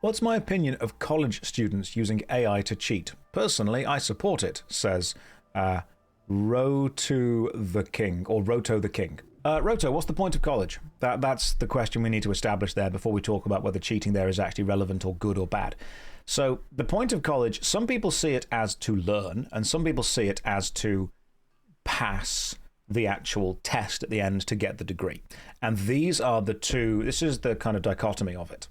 What's my opinion of college students using AI to cheat? Personally, I support it, says Roto the King, or Roto the King. Roto, what's the point of college? That's the question we need to establish there before we talk about whether cheating there is actually relevant or good or bad. So the point of college, some people see it as to learn, and some people see it as to pass the actual test at the end to get the degree. And these are the two, this is the kind of dichotomy of it.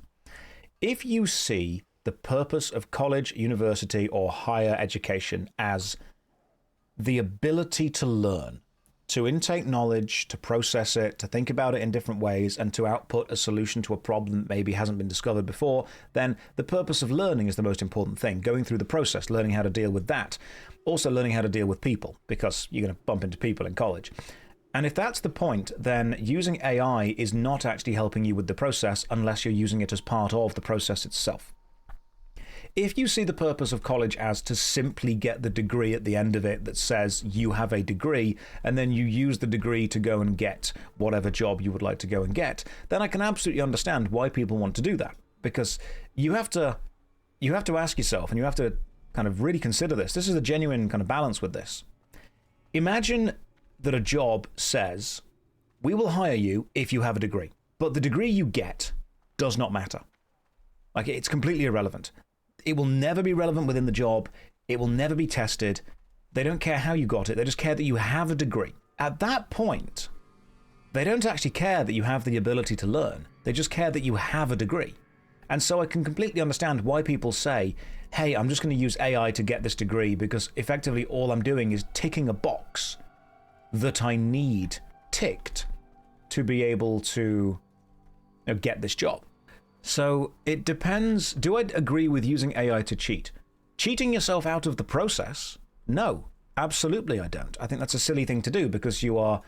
If you see the purpose of college, university, or higher education as the ability to learn, to intake knowledge, to process it, to think about it in different ways, and to output a solution to a problem that maybe hasn't been discovered before, then the purpose of learning is the most important thing. Going through the process, learning how to deal with that. Also learning how to deal with people, because you're going to bump into people in college. And if that's the point, then using AI is not actually helping you with the process unless you're using it as part of the process itself. If you see the purpose of college as to simply get the degree at the end of it that says you have a degree, and then you use the degree to go and get whatever job you would like to go and get, then I can absolutely understand why people want to do that. Because you have to ask yourself, and you have to kind of really consider this. This is a genuine kind of balance with this. Imagine that a job says, we will hire you if you have a degree, but the degree you get does not matter. Like, it's completely irrelevant. It will never be relevant within the job. It will never be tested. They don't care how you got it. They just care that you have a degree. At that point, they don't actually care that you have the ability to learn. They just care that you have a degree. And so I can completely understand why people say, hey, I'm just going to use AI to get this degree because effectively all I'm doing is ticking a box that I need ticked to be able to get this job. So it depends. Do I agree with using AI to cheat? Cheating yourself out of the process? No, absolutely I don't. I think that's a silly thing to do because you are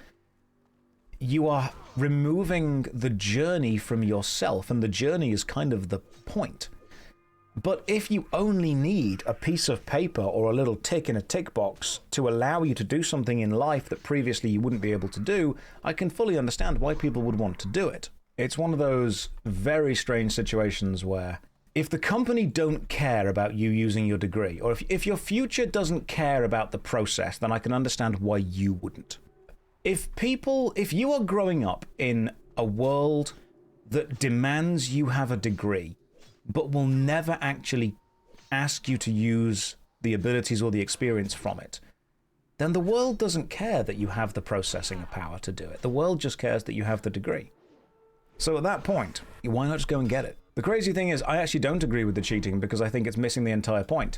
removing the journey from yourself, and the journey is kind of the point. But if you only need a piece of paper or a little tick in a tick box to allow you to do something in life that previously you wouldn't be able to do, I can fully understand why people would want to do it. It's one of those very strange situations where if the company don't care about you using your degree, or if your future doesn't care about the process, then I can understand why you wouldn't. If you are growing up in a world that demands you have a degree, but will never actually ask you to use the abilities or the experience from it, then the world doesn't care that you have the processing power to do it. The world just cares that you have the degree. So at that point, why not just go and get it? The crazy thing is, I actually don't agree with the cheating because I think it's missing the entire point.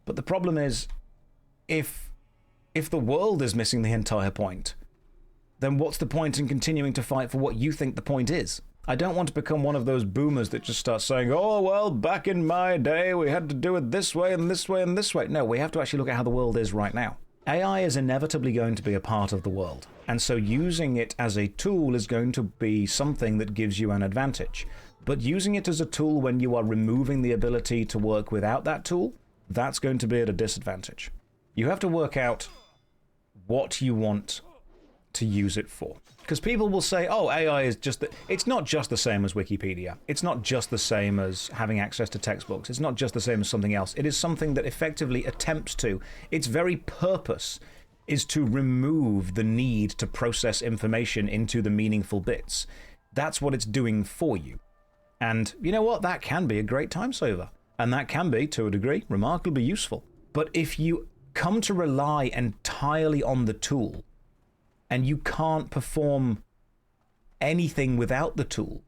But the problem is, if the world is missing the entire point, then what's the point in continuing to fight for what you think the point is? I don't want to become one of those boomers that just start saying, oh, well, back in my day, we had to do it this way and this way and this way. No, we have to actually look at how the world is right now. AI is inevitably going to be a part of the world. And so using it as a tool is going to be something that gives you an advantage. But using it as a tool when you are removing the ability to work without that tool, that's going to be at a disadvantage. You have to work out what you want to use it for. Because people will say, oh, AI is just... It's not just the same as Wikipedia. It's not just the same as having access to textbooks. It's not just the same as something else. It is something that effectively attempts to... Its very purpose is to remove the need to process information into the meaningful bits. That's what it's doing for you. And you know what? That can be a great time saver. And that can be, to a degree, remarkably useful. But if you come to rely entirely on the tool, and you can't perform anything without the tool,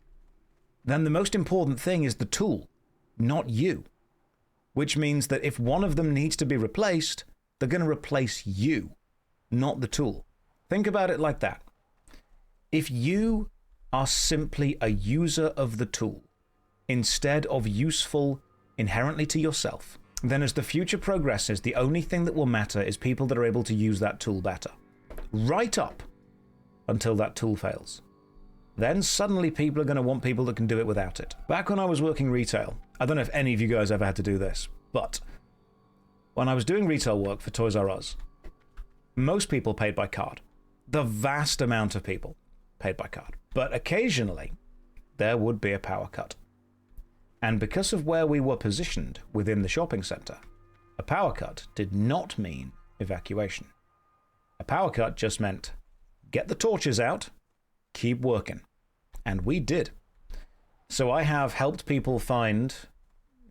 then the most important thing is the tool, not you. Which means that if one of them needs to be replaced, they're going to replace you, not the tool. Think about it like that. If you are simply a user of the tool, instead of useful inherently to yourself, then as the future progresses, the only thing that will matter is people that are able to use that tool better. Right up until that tool fails. Then suddenly people are going to want people that can do it without it. Back when I was working retail, I don't know if any of you guys ever had to do this, but when I was doing retail work for Toys R Us, most people paid by card. The vast amount of people paid by card. But occasionally, there would be a power cut. And because of where we were positioned within the shopping center, a power cut did not mean evacuation. A power cut just meant get the torches out, keep working. And we did. So I have helped people find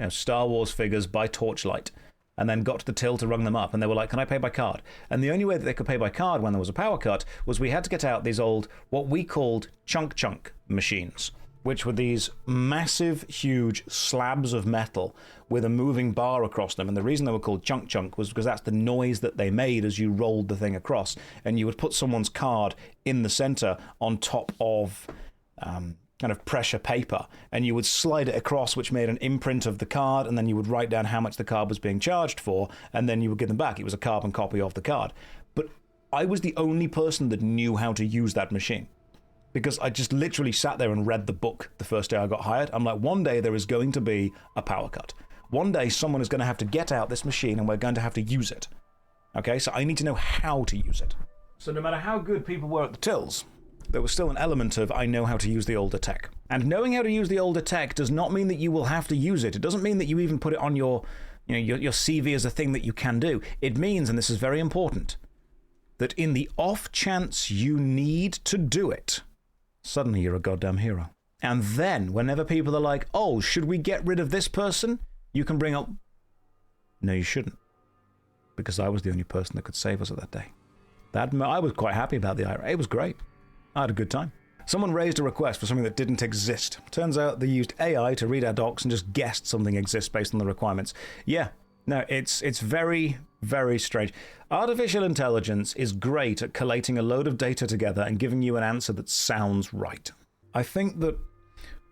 Star Wars figures by torchlight, and then got to the till to rung them up, and they were like, can I pay by card? And the only way that they could pay by card when there was a power cut was we had to get out these old, what we called chunk machines, which were these massive, huge slabs of metal with a moving bar across them. And the reason they were called chunk was because that's the noise that they made as you rolled the thing across. And you would put someone's card in the center on top of kind of pressure paper, and you would slide it across, which made an imprint of the card, and then you would write down how much the card was being charged for, and then you would give them back. It was a carbon copy of the card. But I was the only person that knew how to use that machine, because I just literally sat there and read the book the first day I got hired. I'm like, one day there is going to be a power cut. One day someone is going to have to get out this machine and we're going to have to use it. Okay, so I need to know how to use it. So no matter how good people were at the tills, there was still an element of I know how to use the older tech. And knowing how to use the older tech does not mean that you will have to use it. It doesn't mean that you even put it on your CV as a thing that you can do. It means, and this is very important, that in the off chance you need to do it, suddenly you're a goddamn hero. And then, whenever people are like, oh, should we get rid of this person? You can bring up, no, you shouldn't. Because I was the only person that could save us at that day. I was quite happy about the IRA. It was great. I had a good time. Someone raised a request for something that didn't exist. Turns out they used AI to read our docs and just guessed something exists based on the requirements. Yeah, no, it's very, very strange. Artificial intelligence is great at collating a load of data together and giving you an answer that sounds right. I think that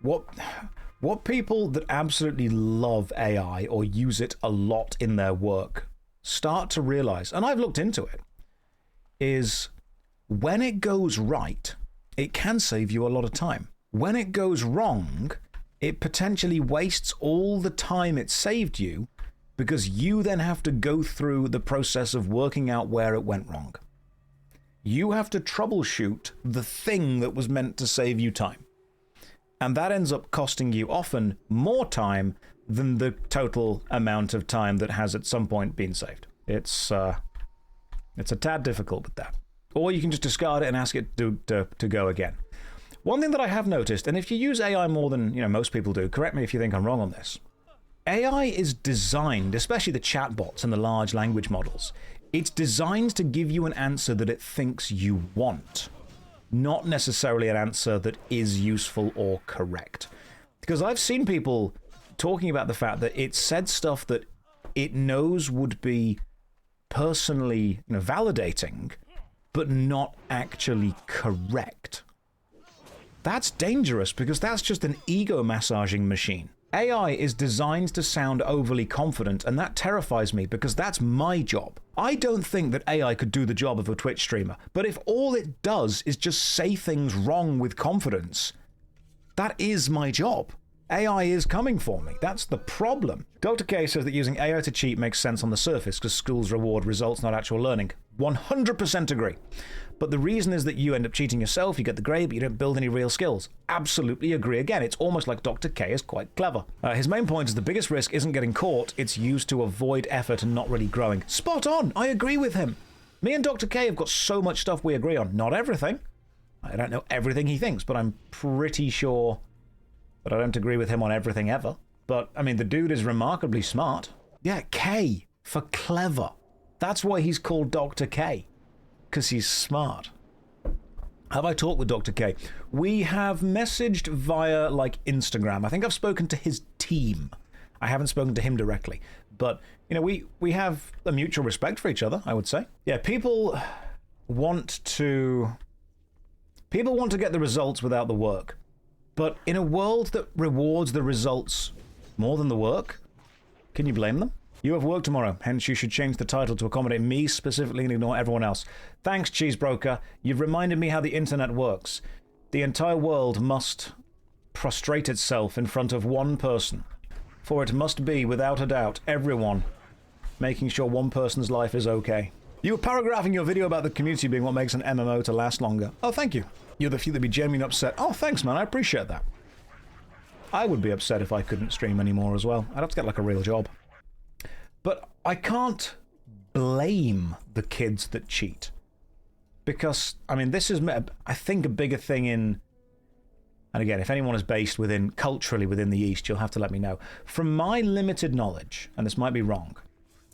what people that absolutely love AI or use it a lot in their work start to realize, and I've looked into it, is when it goes right, it can save you a lot of time. When it goes wrong, it potentially wastes all the time it saved you because you then have to go through the process of working out where it went wrong. You have to troubleshoot the thing that was meant to save you time. And that ends up costing you often more time than the total amount of time that has at some point been saved. It's a tad difficult with that. Or you can just discard it and ask it to go again. One thing that I have noticed, and if you use AI more than most people do, correct me if you think I'm wrong on this, AI is designed, especially the chatbots and the large language models, it's designed to give you an answer that it thinks you want, not necessarily an answer that is useful or correct. Because I've seen people talking about the fact that it said stuff that it knows would be personally validating, but not actually correct. That's dangerous because that's just an ego massaging machine. AI is designed to sound overly confident, and that terrifies me because that's my job. I don't think that AI could do the job of a Twitch streamer, but if all it does is just say things wrong with confidence, that is my job. AI is coming for me. That's the problem. Dr. K says that using AI to cheat makes sense on the surface because schools reward results, not actual learning. 100% agree. But the reason is that you end up cheating yourself, you get the grade, but you don't build any real skills. Absolutely agree again. It's almost like Dr. K is quite clever. His main point is the biggest risk isn't getting caught, it's used to avoid effort and not really growing. Spot on! I agree with him. Me and Dr. K have got so much stuff we agree on. Not everything. I don't know everything he thinks, but I'm pretty sure that I don't agree with him on everything ever. But, I mean, the dude is remarkably smart. Yeah, K for clever. That's why he's called Dr. K. Because he's smart. Have I talked with Dr. K? We have messaged via, Instagram. I think I've spoken to his team. I haven't spoken to him directly. But, we have a mutual respect for each other, I would say. Yeah, people want to get the results without the work. But in a world that rewards the results more than the work, can you blame them? You have work tomorrow, hence you should change the title to accommodate me specifically and ignore everyone else. Thanks, Cheesebroker. You've reminded me how the internet works. The entire world must prostrate itself in front of one person. For it must be, without a doubt, everyone making sure one person's life is okay. You were paragraphing your video about the community being what makes an MMO to last longer. Oh, thank you. You're the few that be genuinely upset. Oh, thanks, man. I appreciate that. I would be upset if I couldn't stream anymore as well. I'd have to get like a real job. But I can't blame the kids that cheat. Because, I mean, this is, I think, a bigger thing in... And again, if anyone is based culturally within the East, you'll have to let me know. From my limited knowledge, and this might be wrong,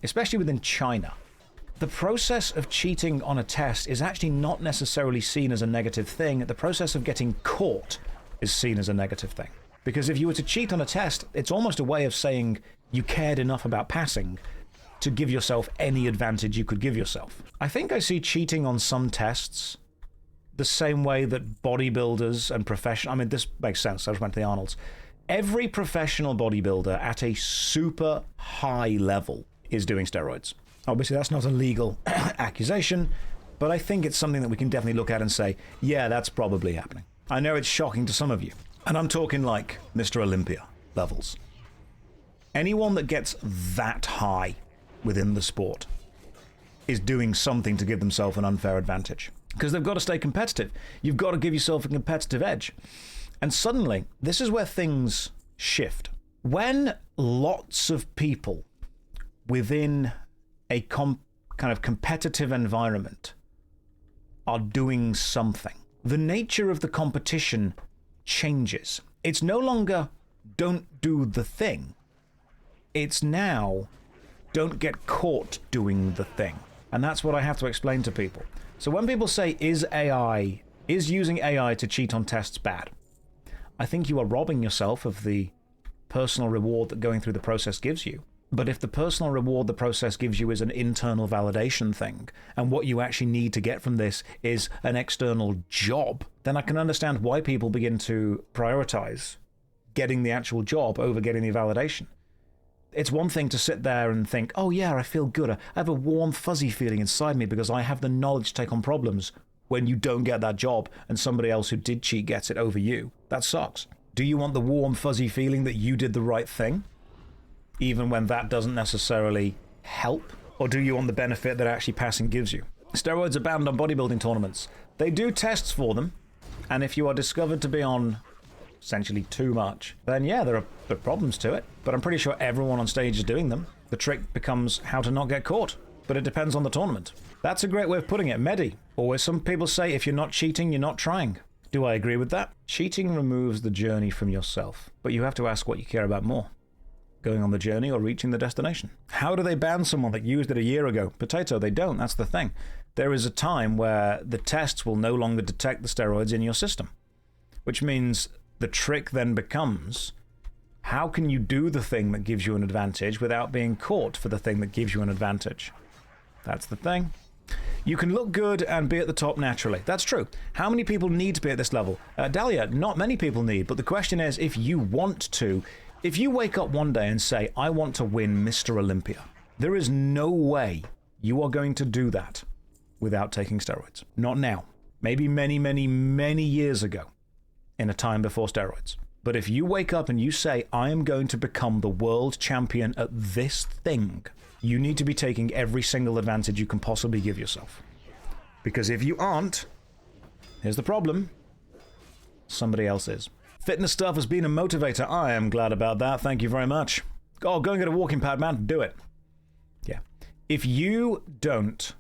especially within China, the process of cheating on a test is actually not necessarily seen as a negative thing. The process of getting caught is seen as a negative thing. Because if you were to cheat on a test, it's almost a way of saying you cared enough about passing to give yourself any advantage you could give yourself. I think I see cheating on some tests the same way that bodybuilders and professional... I mean, this makes sense. I just went to the Arnolds. Every professional bodybuilder at a super high level is doing steroids. Obviously, that's not a legal accusation, but I think it's something that we can definitely look at and say, yeah, that's probably happening. I know it's shocking to some of you, and I'm talking like Mr. Olympia levels. Anyone that gets that high within the sport is doing something to give themselves an unfair advantage. Because they've got to stay competitive. You've got to give yourself a competitive edge. And suddenly, this is where things shift. When lots of people within a kind of competitive environment are doing something, the nature of the competition changes. It's no longer don't do the thing. It's now don't get caught doing the thing. And that's what I have to explain to people. So when people say, is using AI to cheat on tests bad? I think you are robbing yourself of the personal reward that going through the process gives you. But if the personal reward the process gives you is an internal validation thing, and what you actually need to get from this is an external job, then I can understand why people begin to prioritize getting the actual job over getting the validation. It's one thing to sit there and think, oh yeah, I feel good. I have a warm, fuzzy feeling inside me because I have the knowledge to take on problems, when you don't get that job and somebody else who did cheat gets it over you. That sucks. Do you want the warm, fuzzy feeling that you did the right thing, even when that doesn't necessarily help? Or do you want the benefit that actually passing gives you? Steroids are banned on bodybuilding tournaments. They do tests for them, and if you are discovered to be on essentially too much, then yeah, there are problems to it. But I'm pretty sure everyone on stage is doing them. The trick becomes how to not get caught. But it depends on the tournament. That's a great way of putting it. Medi. Always some people say if you're not cheating, you're not trying. Do I agree with that? Cheating removes the journey from yourself. But you have to ask what you care about more. Going on the journey or reaching the destination. How do they ban someone that used it a year ago? Potato, they don't. That's the thing. There is a time where the tests will no longer detect the steroids in your system. Which means the trick then becomes, how can you do the thing that gives you an advantage without being caught for the thing that gives you an advantage? That's the thing. You can look good and be at the top naturally. That's true. How many people need to be at this level? Dahlia, not many people need, but the question is, if you want to, if you wake up one day and say, I want to win Mr. Olympia, there is no way you are going to do that without taking steroids. Not now. Maybe many, many, many years ago, in a time before steroids. But if you wake up and you say, I am going to become the world champion at this thing, you need to be taking every single advantage you can possibly give yourself. Because if you aren't, here's the problem, somebody else is. Fitness stuff has been a motivator. I am glad about that. Thank you very much. Oh, go and get a walking pad, man. Do it. Yeah. If you don't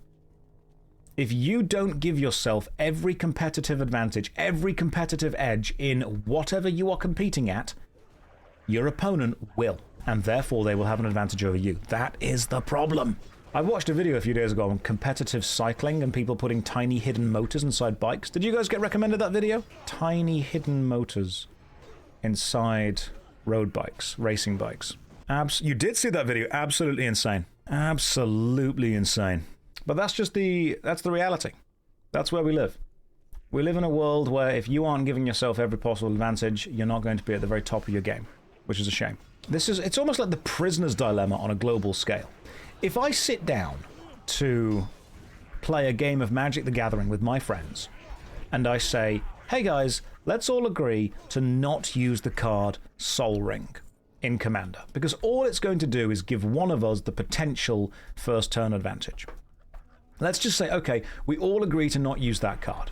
give yourself every competitive advantage, every competitive edge in whatever you are competing at, your opponent will. And therefore they will have an advantage over you. That is the problem. I watched a video a few days ago on competitive cycling and people putting tiny hidden motors inside bikes. Did you guys get recommended that video? Tiny hidden motors inside road bikes, racing bikes. You did see that video. Absolutely insane. Absolutely insane. But that's the reality. That's where we live. We live in a world where if you aren't giving yourself every possible advantage, you're not going to be at the very top of your game, which is a shame. It's almost like the prisoner's dilemma on a global scale. If I sit down to play a game of Magic the Gathering with my friends, and I say, hey guys, let's all agree to not use the card Soul Ring in Commander, because all it's going to do is give one of us the potential first turn advantage. Let's just say, okay, we all agree to not use that card.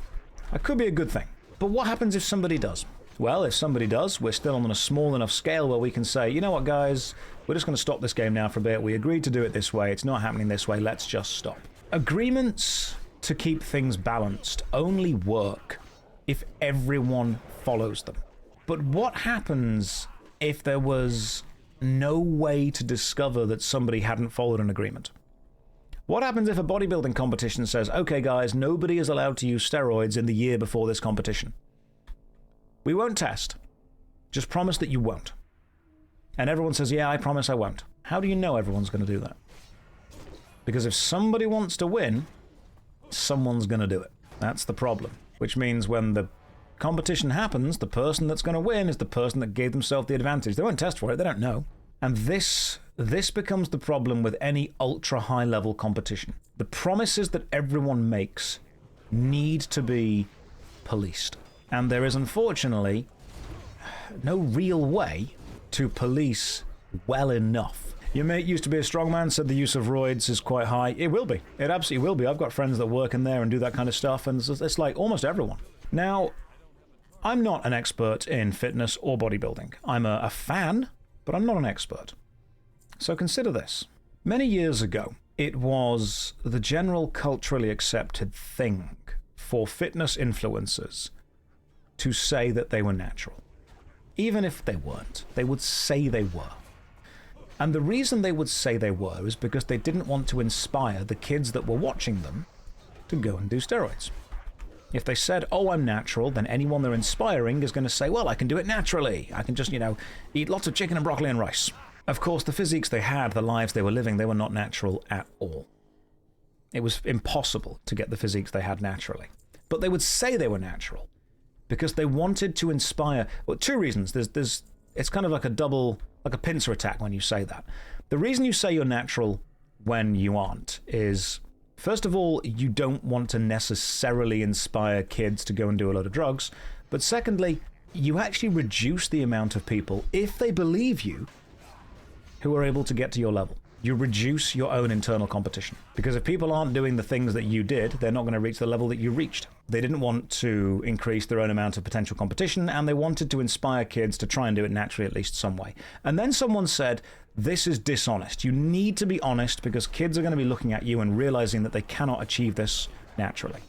That could be a good thing. But what happens if somebody does? Well, if somebody does, we're still on a small enough scale where we can say, you know what, guys, we're just going to stop this game now for a bit. We agreed to do it this way. It's not happening this way. Let's just stop. Agreements to keep things balanced only work if everyone follows them. But what happens if there was no way to discover that somebody hadn't followed an agreement? What happens if a bodybuilding competition says, okay, guys, nobody is allowed to use steroids in the year before this competition? We won't test. Just promise that you won't. And everyone says, yeah, I promise I won't. How do you know everyone's going to do that? Because if somebody wants to win, someone's going to do it. That's the problem. Which means when the competition happens, the person that's going to win is the person that gave themselves the advantage. They won't test for it. They don't know. And this becomes the problem with any ultra high level competition. The promises that everyone makes need to be policed. And there is unfortunately no real way to police well enough. Your mate used to be a strongman, said the use of roids is quite high. It will be. It absolutely will be. I've got friends that work in there and do that kind of stuff, and it's like almost everyone. Now, I'm not an expert in fitness or bodybuilding. I'm a fan, but I'm not an expert. So consider this. Many years ago, it was the general culturally accepted thing for fitness influencers to say that they were natural. Even if they weren't, they would say they were. And the reason they would say they were is because they didn't want to inspire the kids that were watching them to go and do steroids. If they said, oh, I'm natural, then anyone they're inspiring is going to say, well, I can do it naturally. I can just, eat lots of chicken and broccoli and rice. Of course, the physiques they had, the lives they were living, they were not natural at all. It was impossible to get the physiques they had naturally. But they would say they were natural because they wanted to inspire. Well, two reasons. It's kind of like a pincer attack when you say that. The reason you say you're natural when you aren't is, first of all, you don't want to necessarily inspire kids to go and do a lot of drugs. But secondly, you actually reduce the amount of people, if they believe you, who are able to get to your level. You reduce your own internal competition. Because if people aren't doing the things that you did, they're not going to reach the level that you reached. They didn't want to increase their own amount of potential competition, and they wanted to inspire kids to try and do it naturally, at least some way. And then someone said, this is dishonest. You need to be honest because kids are going to be looking at you and realizing that they cannot achieve this naturally.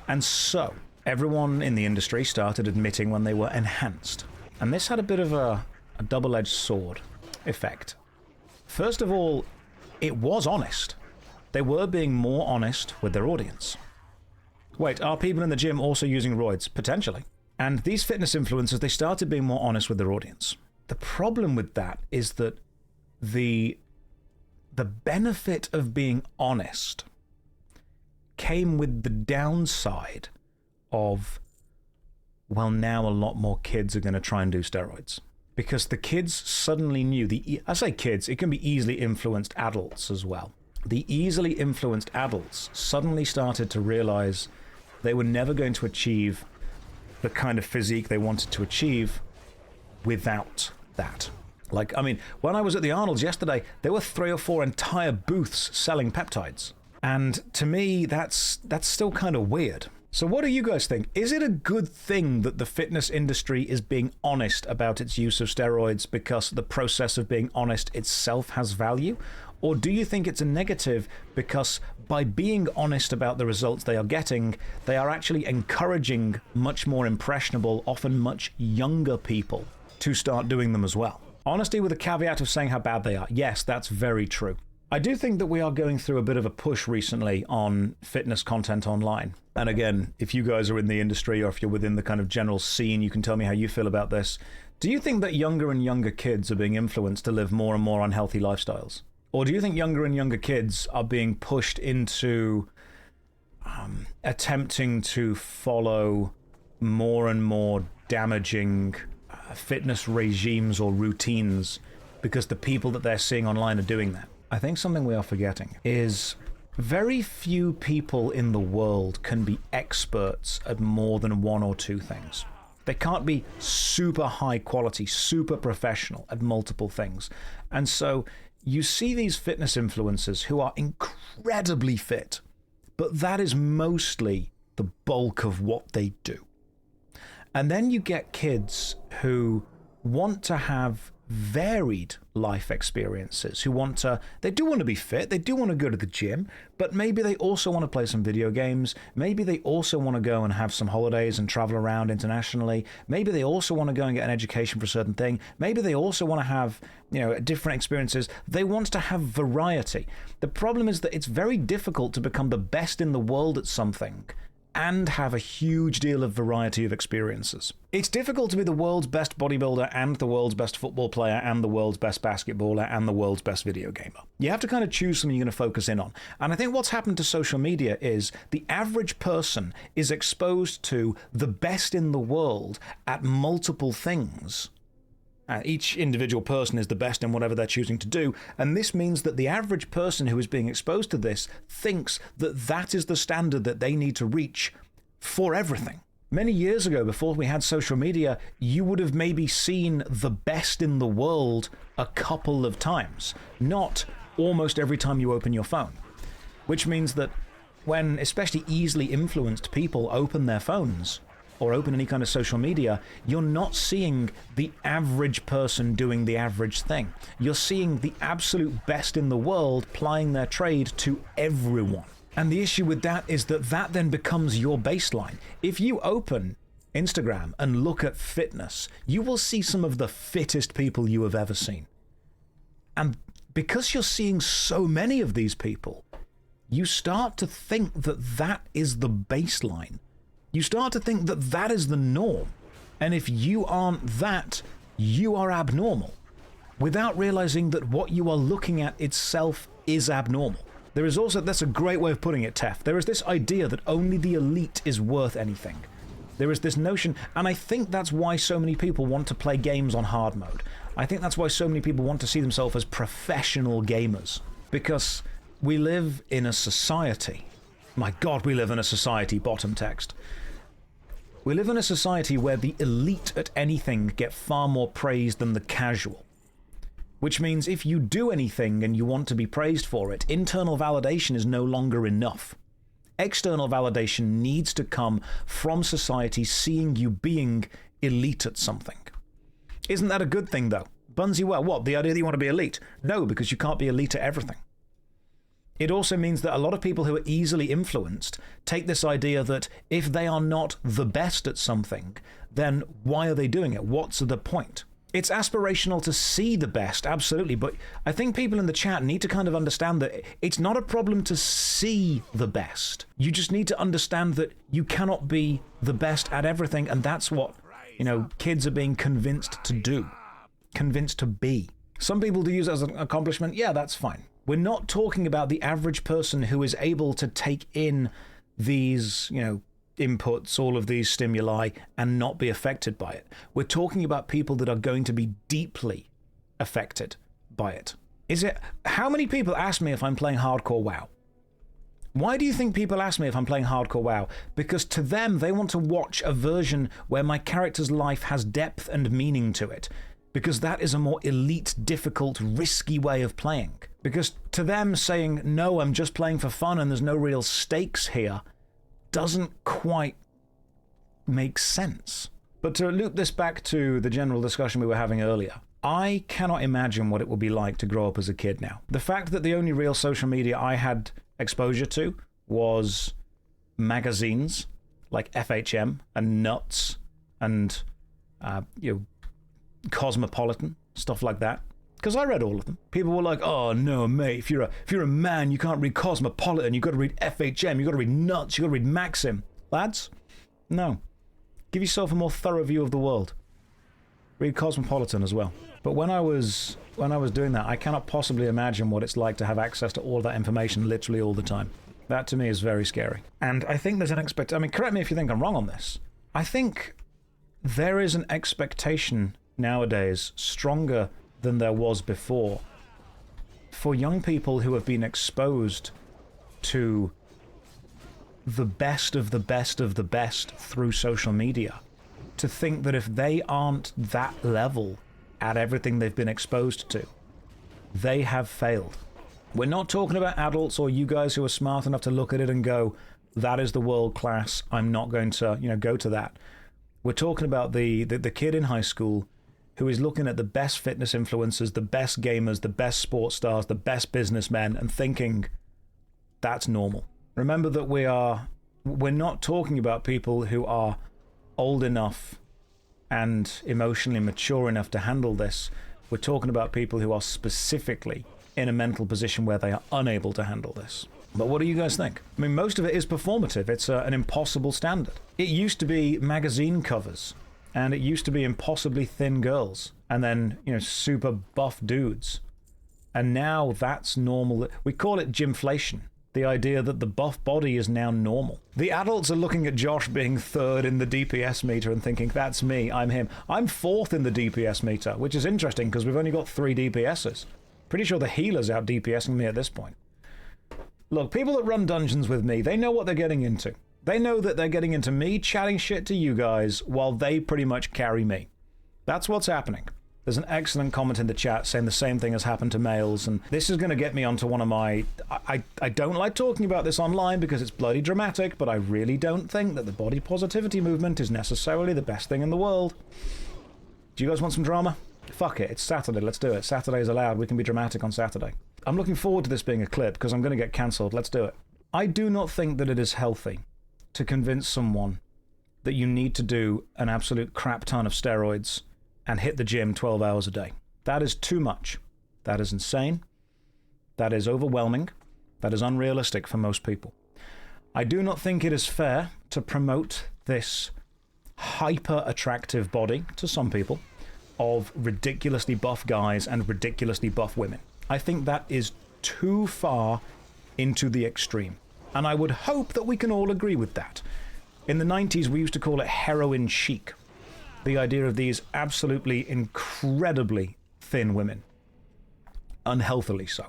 And so everyone in the industry started admitting when they were enhanced. And this had a bit of a double-edged sword effect. First of all, it was honest. They were being more honest with their audience. Wait, are people in the gym also using roids? Potentially. And these fitness influencers, they started being more honest with their audience. The problem with that is that the benefit of being honest came with the downside of, well, now a lot more kids are going to try and do steroids. Because the kids suddenly knew, I say kids, it can be easily influenced adults as well. The easily influenced adults suddenly started to realize they were never going to achieve the kind of physique they wanted to achieve without that. Like, I mean, when I was at the Arnold's yesterday, there were 3 or 4 entire booths selling peptides. And to me, that's still kind of weird. So what do you guys think? Is it a good thing that the fitness industry is being honest about its use of steroids because the process of being honest itself has value? Or do you think it's a negative because by being honest about the results they are getting, they are actually encouraging much more impressionable, often much younger people to start doing them as well? Honesty with a caveat of saying how bad they are. Yes, that's very true. I do think that we are going through a bit of a push recently on fitness content online. And again, if you guys are in the industry or if you're within the kind of general scene, you can tell me how you feel about this. Do you think that younger and younger kids are being influenced to live more and more unhealthy lifestyles? Or do you think younger and younger kids are being pushed into attempting to follow more and more damaging fitness regimes or routines because the people that they're seeing online are doing that? I think something we are forgetting is very few people in the world can be experts at more than 1 or 2 things. They can't be super high quality, super professional at multiple things. And so you see these fitness influencers who are incredibly fit, but that is mostly the bulk of what they do. And then you get kids who want to have varied life experiences, they do want to be fit, they do want to go to the gym, but maybe they also want to play some video games, maybe they also want to go and have some holidays and travel around internationally, maybe they also want to go and get an education for a certain thing, maybe they also want to have, different experiences. They want to have variety. The problem is that it's very difficult to become the best in the world at something and have a huge deal of variety of experiences. It's difficult to be the world's best bodybuilder and the world's best football player and the world's best basketballer and the world's best video gamer. You have to kind of choose something you're going to focus in on. And I think what's happened to social media is the average person is exposed to the best in the world at multiple things. Each individual person is the best in whatever they're choosing to do, and this means that the average person who is being exposed to this thinks that that is the standard that they need to reach for everything. Many years ago, before we had social media, you would have maybe seen the best in the world a couple of times, not almost every time you open your phone. Which means that when especially easily influenced people open their phones, or open any kind of social media, you're not seeing the average person doing the average thing. You're seeing the absolute best in the world plying their trade to everyone. And the issue with that is that that then becomes your baseline. If you open Instagram and look at fitness, you will see some of the fittest people you have ever seen. And because you're seeing so many of these people, you start to think that that is the baseline. You start to think that that is the norm. And if you aren't that, you are abnormal, without realizing that what you are looking at itself is abnormal. There is also, that's a great way of putting it, Tef. There is this idea that only the elite is worth anything. There is this notion, and I think that's why so many people want to play games on hard mode. I think that's why so many people want to see themselves as professional gamers. Because we live in a society. My God, we live in a society, bottom text. We live in a society where the elite at anything get far more praise than the casual. Which means if you do anything and you want to be praised for it, internal validation is no longer enough. External validation needs to come from society seeing you being elite at something. Isn't that a good thing, though? Buns you well. What, the idea that you want to be elite? No, because you can't be elite at everything. It also means that a lot of people who are easily influenced take this idea that if they are not the best at something, then why are they doing it? What's the point? It's aspirational to see the best, absolutely, but I think people in the chat need to kind of understand that it's not a problem to see the best. You just need to understand that you cannot be the best at everything, and that's what, kids are being convinced to do, convinced to be. Some people do use it as an accomplishment. Yeah, that's fine. We're not talking about the average person who is able to take in these, inputs, all of these stimuli, and not be affected by it. We're talking about people that are going to be deeply affected by it. How many people ask me if I'm playing hardcore WoW? Why do you think people ask me if I'm playing hardcore WoW? Because to them, they want to watch a version where my character's life has depth and meaning to it. Because that is a more elite, difficult, risky way of playing. Because to them, saying, no, I'm just playing for fun and there's no real stakes here, doesn't quite make sense. But to loop this back to the general discussion we were having earlier, I cannot imagine what it will be like to grow up as a kid now. The fact that the only real social media I had exposure to was magazines like FHM and Nuts and Cosmopolitan, stuff like that. Because I read all of them. People were like, oh no, mate, if you're a man, you can't read Cosmopolitan, you've got to read FHM, you've got to read Nuts, you've got to read Maxim. Lads, no. Give yourself a more thorough view of the world. Read Cosmopolitan as well. But when I was doing that, I cannot possibly imagine what it's like to have access to all of that information literally all the time. That to me is very scary. And I think there's an correct me if you think I'm wrong on this. I think there is an expectation nowadays stronger than there was before for young people who have been exposed to the best of the best of the best through social media to think that if they aren't that level at everything they've been exposed to, they have failed. We're not talking about adults or you guys who are smart enough to look at it and go, that is the world class, I'm not going to, go to that. We're talking about the kid in high school who is looking at the best fitness influencers, the best gamers, the best sports stars, the best businessmen, and thinking that's normal. Remember that we're not talking about people who are old enough and emotionally mature enough to handle this. We're talking about people who are specifically in a mental position where they are unable to handle this. But what do you guys think? I mean, most of it is performative. It's an impossible standard. It used to be magazine covers, and it used to be impossibly thin girls, and then, you know, super buff dudes. And now that's normal. We call it gymflation. The idea that the buff body is now normal. The adults are looking at Josh being third in the DPS meter and thinking, that's me, I'm him. I'm fourth in the DPS meter, which is interesting because we've only got 3 DPSs. Pretty sure the healer's out DPSing me at this point. Look, people that run dungeons with me, they know what they're getting into. They know that they're getting into me chatting shit to you guys while they pretty much carry me. That's what's happening. There's an excellent comment in the chat saying the same thing has happened to males, and this is going to get me onto one of my... I don't like talking about this online because it's bloody dramatic, but I really don't think that the body positivity movement is necessarily the best thing in the world. Do you guys want some drama? Fuck it, it's Saturday, let's do it. Saturday's allowed, we can be dramatic on Saturday. I'm looking forward to this being a clip because I'm going to get cancelled, let's do it. I do not think that it is healthy to convince someone that you need to do an absolute crap ton of steroids and hit the gym 12 hours a day. That is too much. That is insane. That is overwhelming. That is unrealistic for most people. I do not think it is fair to promote this hyper-attractive body, to some people, of ridiculously buff guys and ridiculously buff women. I think that is too far into the extreme. And I would hope that we can all agree with that. In the 90s, we used to call it heroin chic. The idea of these absolutely incredibly thin women. Unhealthily so.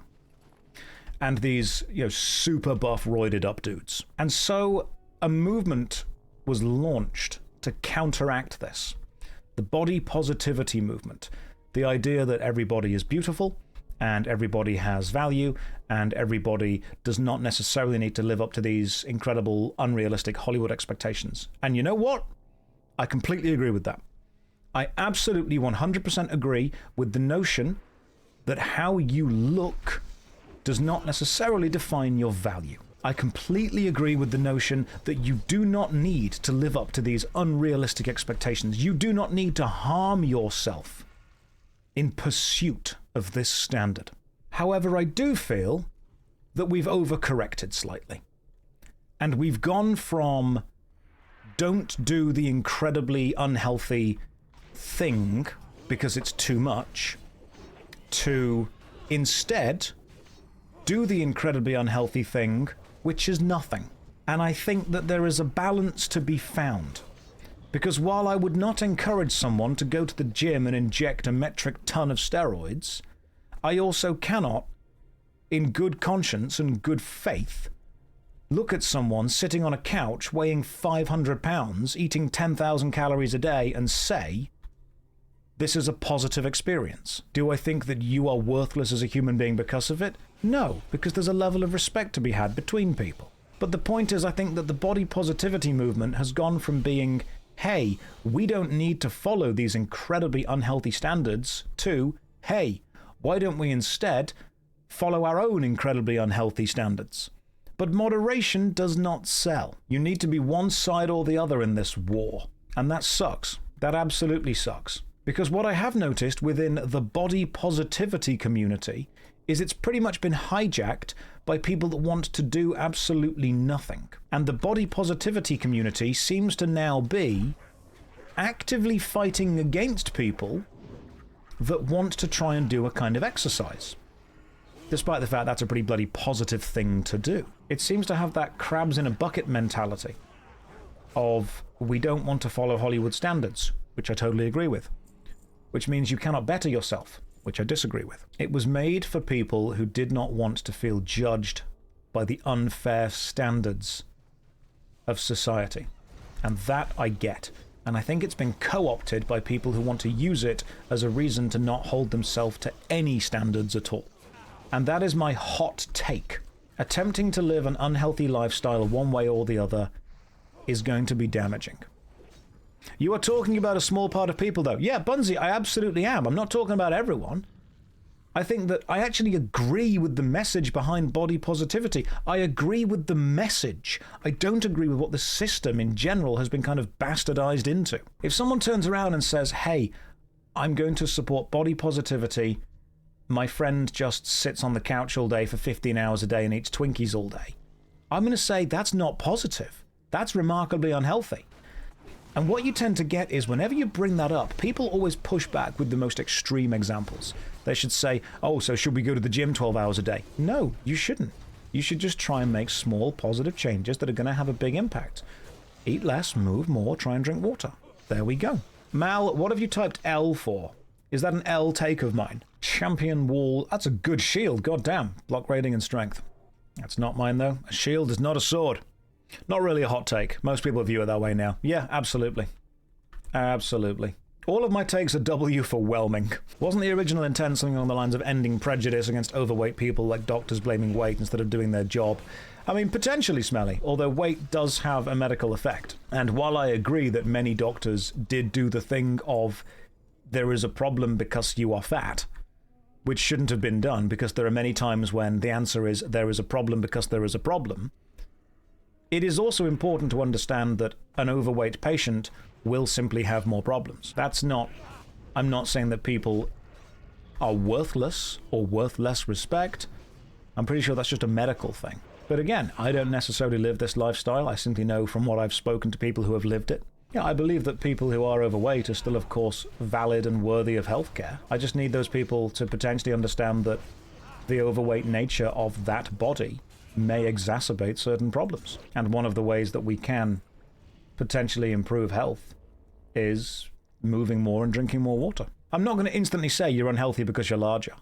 And these, you know, super buff, roided up dudes. And so a movement was launched to counteract this. The body positivity movement. The idea that everybody is beautiful, and everybody has value, and everybody does not necessarily need to live up to these incredible, unrealistic Hollywood expectations. And you know what? I completely agree with that. I absolutely 100% agree with the notion that how you look does not necessarily define your value. I completely agree with the notion that you do not need to live up to these unrealistic expectations. You do not need to harm yourself in pursuit of this standard. However, I do feel that we've overcorrected slightly. And we've gone from don't do the incredibly unhealthy thing because it's too much to instead do the incredibly unhealthy thing, which is nothing. And I think that there is a balance to be found. Because while I would not encourage someone to go to the gym and inject a metric ton of steroids, I also cannot, in good conscience and good faith, look at someone sitting on a couch weighing 500 pounds, eating 10,000 calories a day, and say, this is a positive experience. Do I think that you are worthless as a human being because of it? No, because there's a level of respect to be had between people. But the point is, I think that the body positivity movement has gone from being, hey, we don't need to follow these incredibly unhealthy standards, to, hey, why don't we instead follow our own incredibly unhealthy standards? But moderation does not sell. You need to be one side or the other in this war. And that sucks. That absolutely sucks. Because what I have noticed within the body positivity community is it's pretty much been hijacked by people that want to do absolutely nothing. And the body positivity community seems to now be actively fighting against people that want to try and do a kind of exercise. Despite the fact that's a pretty bloody positive thing to do. It seems to have that crabs in a bucket mentality of we don't want to follow Hollywood standards, which I totally agree with. Which means you cannot better yourself, which I disagree with. It was made for people who did not want to feel judged by the unfair standards of society. And that I get. And I think it's been co-opted by people who want to use it as a reason to not hold themselves to any standards at all. And that is my hot take. Attempting to live an unhealthy lifestyle one way or the other is going to be damaging. You are talking about a small part of people, though. Yeah, Bunzi, I absolutely am. I'm not talking about everyone. I think that I actually agree with the message behind body positivity. I agree with the message. I don't agree with what the system in general has been kind of bastardized into. If someone turns around and says, hey, I'm going to support body positivity, my friend just sits on the couch all day for 15 hours a day and eats Twinkies all day, I'm going to say that's not positive. That's remarkably unhealthy. And what you tend to get is whenever you bring that up, people always push back with the most extreme examples. They should say, oh, so should we go to the gym 12 hours a day? No, you shouldn't. You should just try and make small positive changes that are going to have a big impact. Eat less, move more, try and drink water. There we go. Mal, what have you typed L for? Is that an L take of mine? Champion wall. That's a good shield, goddamn. Block rating and strength. That's not mine, though. A shield is not a sword. Not really a hot take. Most people view it that way now. Yeah, absolutely. Absolutely. All of my takes are W for whelming. Wasn't the original intent something along the lines of ending prejudice against overweight people, like doctors blaming weight instead of doing their job? I mean, potentially, Smelly, although weight does have a medical effect. And while I agree that many doctors did do the thing of there is a problem because you are fat, which shouldn't have been done, because there are many times when the answer is there is a problem because there is a problem, it is also important to understand that an overweight patient will simply have more problems. That's not... I'm not saying that people are worthless or worth less respect. I'm pretty sure that's just a medical thing. But again, I don't necessarily live this lifestyle. I simply know from what I've spoken to people who have lived it. Yeah, I believe that people who are overweight are still, of course, valid and worthy of healthcare. I just need those people to potentially understand that the overweight nature of that body may exacerbate certain problems. And one of the ways that we can potentially improve health is moving more and drinking more water. I'm not going to instantly say you're unhealthy because you're larger.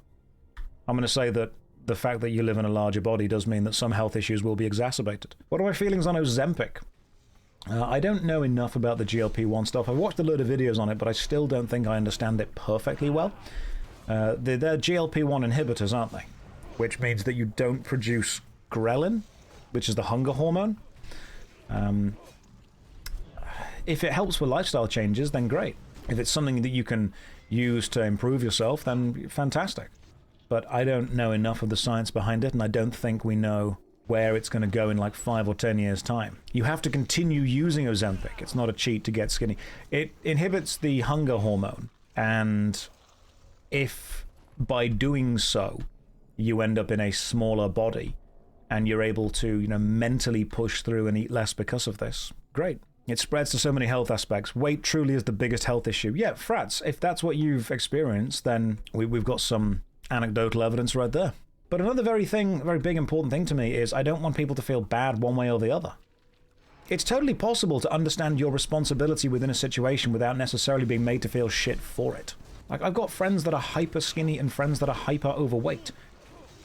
I'm going to say that the fact that you live in a larger body does mean that some health issues will be exacerbated. What are my feelings on Ozempic? I don't know enough about the GLP-1 stuff. I've watched a load of videos on it, but I still don't think I understand it perfectly well. They're GLP-1 inhibitors, aren't they? Which means that you don't produce ghrelin, which is the hunger hormone. If it helps with lifestyle changes, then great. If it's something that you can use to improve yourself, then fantastic. But I don't know enough of the science behind it, and I don't think we know where it's going to go in like 5 or 10 years' time. You have to continue using Ozempic. It's not a cheat to get skinny. It inhibits the hunger hormone, and if by doing so you end up in a smaller body and you're able to, mentally push through and eat less because of this, great. It spreads to so many health aspects. Weight truly is the biggest health issue. Yeah, Frats, if that's what you've experienced, then we've got some anecdotal evidence right there. But another very big important thing to me is I don't want people to feel bad one way or the other. It's totally possible to understand your responsibility within a situation without necessarily being made to feel shit for it. Like, I've got friends that are hyper skinny and friends that are hyper overweight.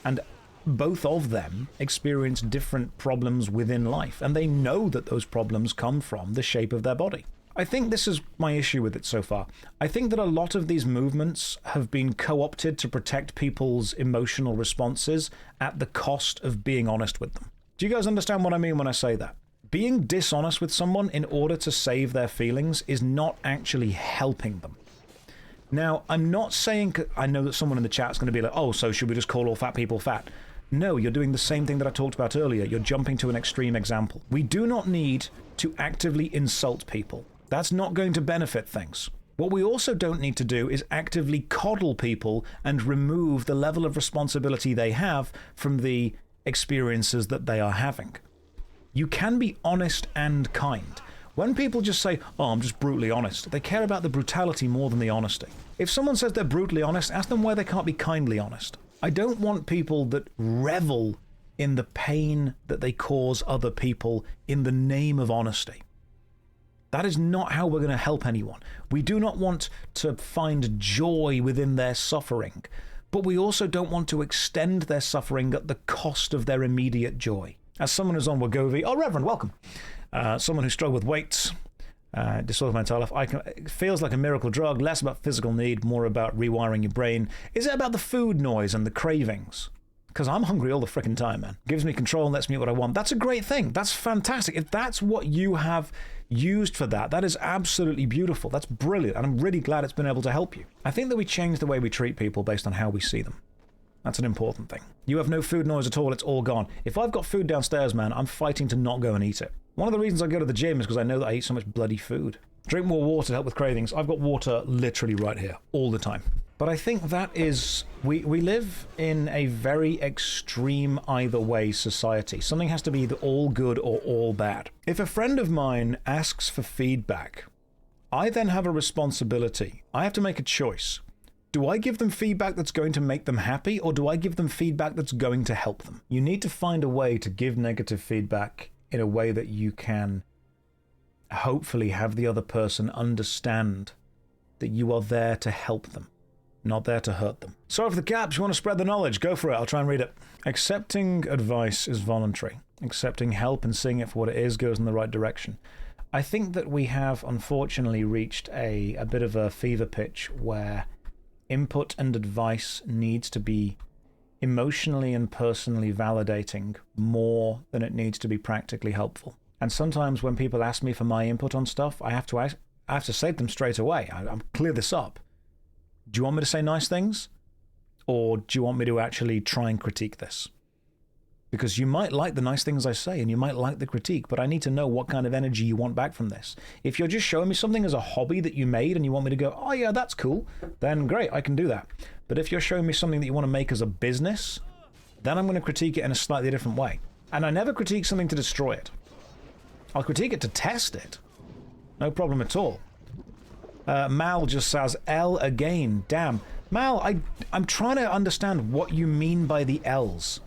And both of them experience different problems within life, and they know that those problems come from the shape of their body. I think this is my issue with it so far. I think that a lot of these movements have been co-opted to protect people's emotional responses at the cost of being honest with them. Do you guys understand what I mean when I say that? Being dishonest with someone in order to save their feelings is not actually helping them. Now, I'm not saying... I know that someone in the chat is going to be like, oh, so should we just call all fat people fat? No, you're doing the same thing that I talked about earlier. You're jumping to an extreme example. We do not need to actively insult people. That's not going to benefit things. What we also don't need to do is actively coddle people and remove the level of responsibility they have from the experiences that they are having. You can be honest and kind. When people just say, oh, I'm just brutally honest, they care about the brutality more than the honesty. If someone says they're brutally honest, ask them why they can't be kindly honest. I don't want people that revel in the pain that they cause other people in the name of honesty. That is not how we're going to help anyone. We do not want to find joy within their suffering, but we also don't want to extend their suffering at the cost of their immediate joy. As someone who's on Wegovy, oh, Reverend, welcome. Someone who struggled with weights, disorder of mental health, it feels like a miracle drug, less about physical need, more about rewiring your brain. Is it about the food noise and the cravings? because I'm hungry all the frickin' time, man. Gives me control and lets me eat what I want. That's a great thing. That's fantastic. If that's what you have used for that, that is absolutely beautiful. That's brilliant. And I'm really glad it's been able to help you. I think that we change the way we treat people based on how we see them. That's an important thing. You have no food noise at all. It's all gone. If I've got food downstairs, man, I'm fighting to not go and eat it. One of the reasons I go to the gym is because I know that I eat so much bloody food. Drink more water to help with cravings. I've got water literally right here all the time. But I think that is, we live in a very extreme either way society. Something has to be either all good or all bad. If a friend of mine asks for feedback, I then have a responsibility. I have to make a choice. Do I give them feedback that's going to make them happy, or do I give them feedback that's going to help them? You need to find a way to give negative feedback in a way that you can hopefully have the other person understand that you are there to help them, not there to hurt them. Sorry for the gaps. You want to spread the knowledge? Go for it. I'll try and read it. Accepting advice is voluntary. Accepting help and seeing it for what it is goes in the right direction. I think that we have unfortunately reached a bit of a fever pitch where input and advice needs to be emotionally and personally validating more than it needs to be practically helpful. And sometimes when people ask me for my input on stuff, I have to say to them straight away, I'm clear this up. Do you want me to say nice things? Or do you want me to actually try and critique this? Because you might like the nice things I say and you might like the critique, but I need to know what kind of energy you want back from this. If you're just showing me something as a hobby that you made and you want me to go, oh yeah, that's cool, then great, I can do that. But if you're showing me something that you want to make as a business, then I'm going to critique it in a slightly different way. And I never critique something to destroy it. I'll critique it to test it. No problem at all. Mal just says, L again. Damn. Mal, I'm trying to understand what you mean by the L's.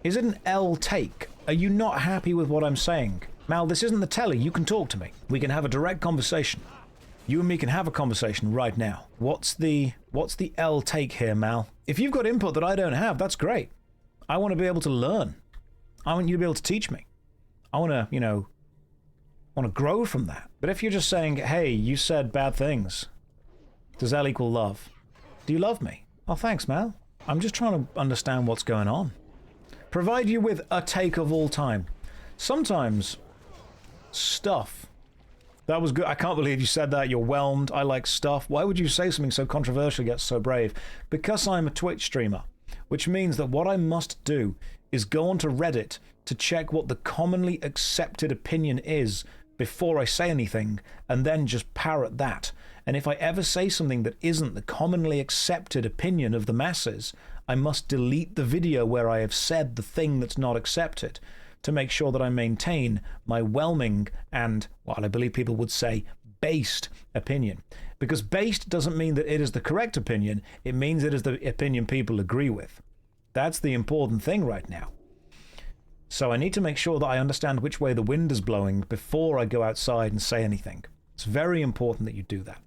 Is it an L take? Are you not happy with what I'm saying? Mal, this isn't the telly. You can talk to me. We can have a direct conversation. You and me can have a conversation right now. What's the L take here, Mal? If you've got input that I don't have, that's great. I want to be able to learn. I want you to be able to teach me. I want to, want to grow from that. But if you're just saying, hey, you said bad things, does L equal love? Do you love me? Oh, thanks, Mal. I'm just trying to understand what's going on. Provide you with a take of all time. Sometimes stuff. That was good. I can't believe you said that. You're whelmed. I like stuff. Why would you say something so controversial yet so brave? Because I'm a Twitch streamer, which means that what I must do is go onto Reddit to check what the commonly accepted opinion is before I say anything, and then just parrot that. And if I ever say something that isn't the commonly accepted opinion of the masses, I must delete the video where I have said the thing that's not accepted to make sure that I maintain my whelming and, what I believe people would say, based opinion. Because based doesn't mean that it is the correct opinion, it means it is the opinion people agree with. That's the important thing right now. So I need to make sure that I understand which way the wind is blowing before I go outside and say anything. It's very important that you do that.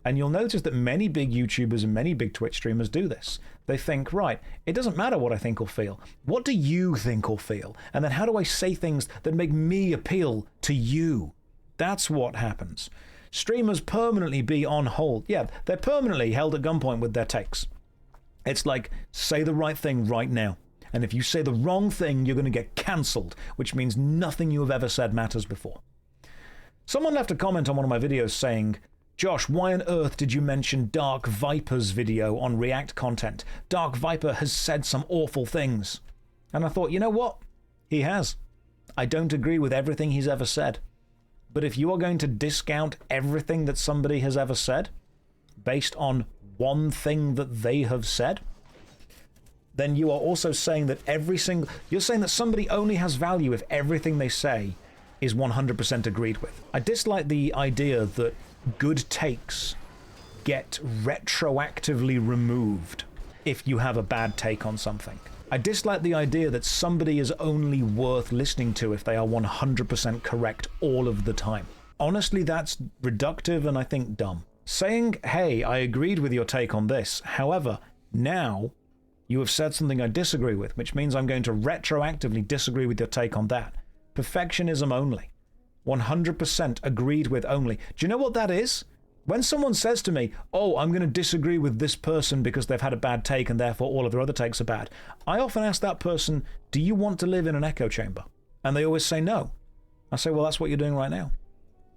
And you'll notice that many big YouTubers and many big Twitch streamers do this. They think, right, it doesn't matter what I think or feel. What do you think or feel? And then how do I say things that make me appeal to you? That's what happens. Streamers permanently be on hold. Yeah, they're permanently held at gunpoint with their takes. It's like, say the right thing right now. And if you say the wrong thing, you're going to get cancelled, which means nothing you have ever said matters before. Someone left a comment on one of my videos saying, Josh, why on earth did you mention Dark Viper's video on React content? Dark Viper has said some awful things. And I thought, you know what? He has. I don't agree with everything he's ever said. But if you are going to discount everything that somebody has ever said based on one thing that they have said, then you are also saying that you're saying that somebody only has value if everything they say is 100% agreed with. I dislike the idea that good takes get retroactively removed if you have a bad take on something. I dislike the idea that somebody is only worth listening to if they are 100% correct all of the time. Honestly, that's reductive and I think dumb. Saying, hey, I agreed with your take on this, however, now you have said something I disagree with, which means I'm going to retroactively disagree with your take on that. Perfectionism only. 100% agreed with only. Do you know what that is? When someone says to me, oh, I'm going to disagree with this person because they've had a bad take and therefore all of their other takes are bad, I often ask that person, do you want to live in an echo chamber? And they always say no. I say, well, that's what you're doing right now.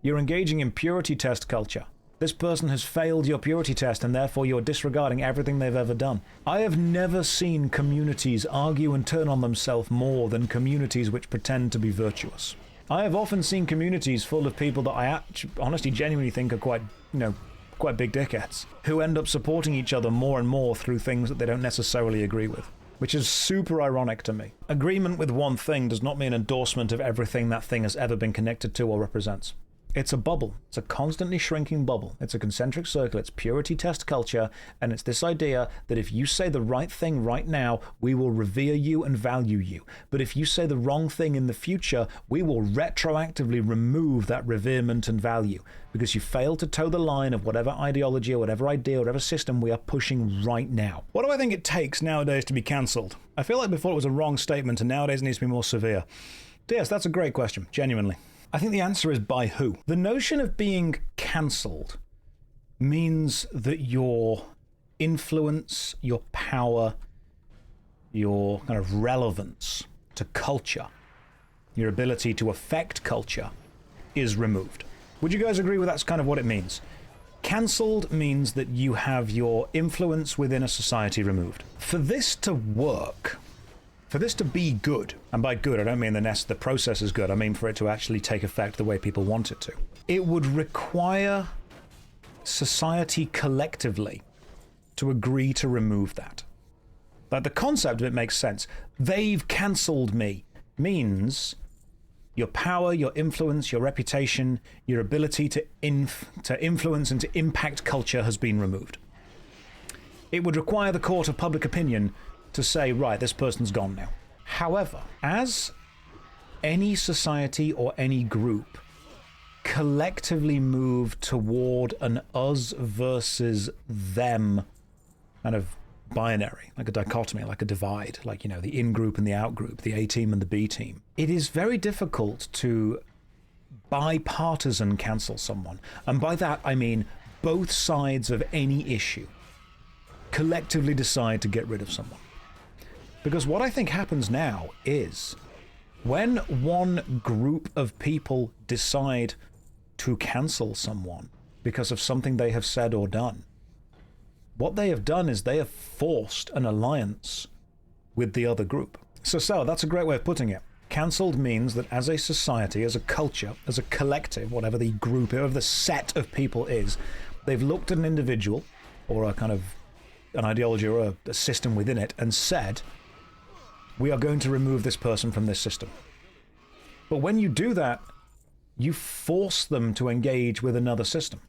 You're engaging in purity test culture. This person has failed your purity test and therefore you're disregarding everything they've ever done. I have never seen communities argue and turn on themselves more than communities which pretend to be virtuous. I have often seen communities full of people that I honestly genuinely think are quite big dickheads, who end up supporting each other more and more through things that they don't necessarily agree with, which is super ironic to me. Agreement with one thing does not mean endorsement of everything that thing has ever been connected to or represents. It's a bubble. It's a constantly shrinking bubble. It's a concentric circle. It's purity test culture. And it's this idea that if you say the right thing right now, we will revere you and value you. But if you say the wrong thing in the future, we will retroactively remove that reverement and value because you failed to toe the line of whatever ideology or whatever idea or whatever system we are pushing right now. What do I think it takes nowadays to be cancelled? I feel like before it was a wrong statement and nowadays it needs to be more severe. Yes, that's a great question, genuinely. I think the answer is by who. The notion of being cancelled means that your influence, your power, your kind of relevance to culture, your ability to affect culture is removed. Would you guys agree with that's kind of what it means? Cancelled means that you have your influence within a society removed. For this to work, for this to be good, and by good I don't mean the process is good, I mean for it to actually take effect the way people want it to, it would require society collectively to agree to remove that. Like, the concept of it makes sense. They've cancelled me means your power, your influence, your reputation, your ability to influence and to impact culture has been removed. It would require the court of public opinion to say, right, this person's gone now. However, as any society or any group collectively move toward an us versus them kind of binary, like a dichotomy, like a divide, like, the in-group and the out-group, the A-team and the B-team, it is very difficult to bipartisan cancel someone. And by that, I mean both sides of any issue collectively decide to get rid of someone. Because what I think happens now is when one group of people decide to cancel someone because of something they have said or done, what they have done is they have forced an alliance with the other group. So that's a great way of putting it. Cancelled means that as a society, as a culture, as a collective, whatever the group, whatever the set of people is, they've looked at an individual or a kind of an ideology or a system within it and said, we are going to remove this person from this system. But when you do that, you force them to engage with another system.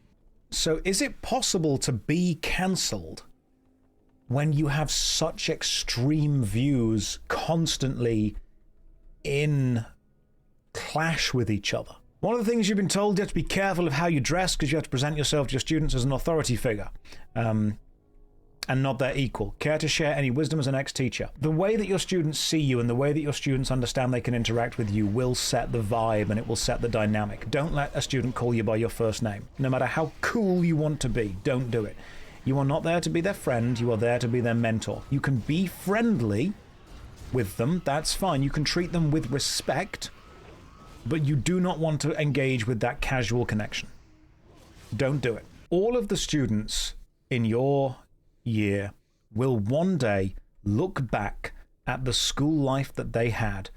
So is it possible to be cancelled when you have such extreme views constantly in clash with each other? One of the things you've been told, you have to be careful of how you dress because you have to present yourself to your students as an authority figure. And not their equal. Care to share any wisdom as an ex-teacher? The way that your students see you and the way that your students understand they can interact with you will set the vibe and it will set the dynamic. Don't let a student call you by your first name. No matter how cool you want to be, don't do it. You are not there to be their friend, you are there to be their mentor. You can be friendly with them, that's fine. You can treat them with respect, but you do not want to engage with that casual connection. Don't do it. All of the students in your year will one day look back at the school life that they had,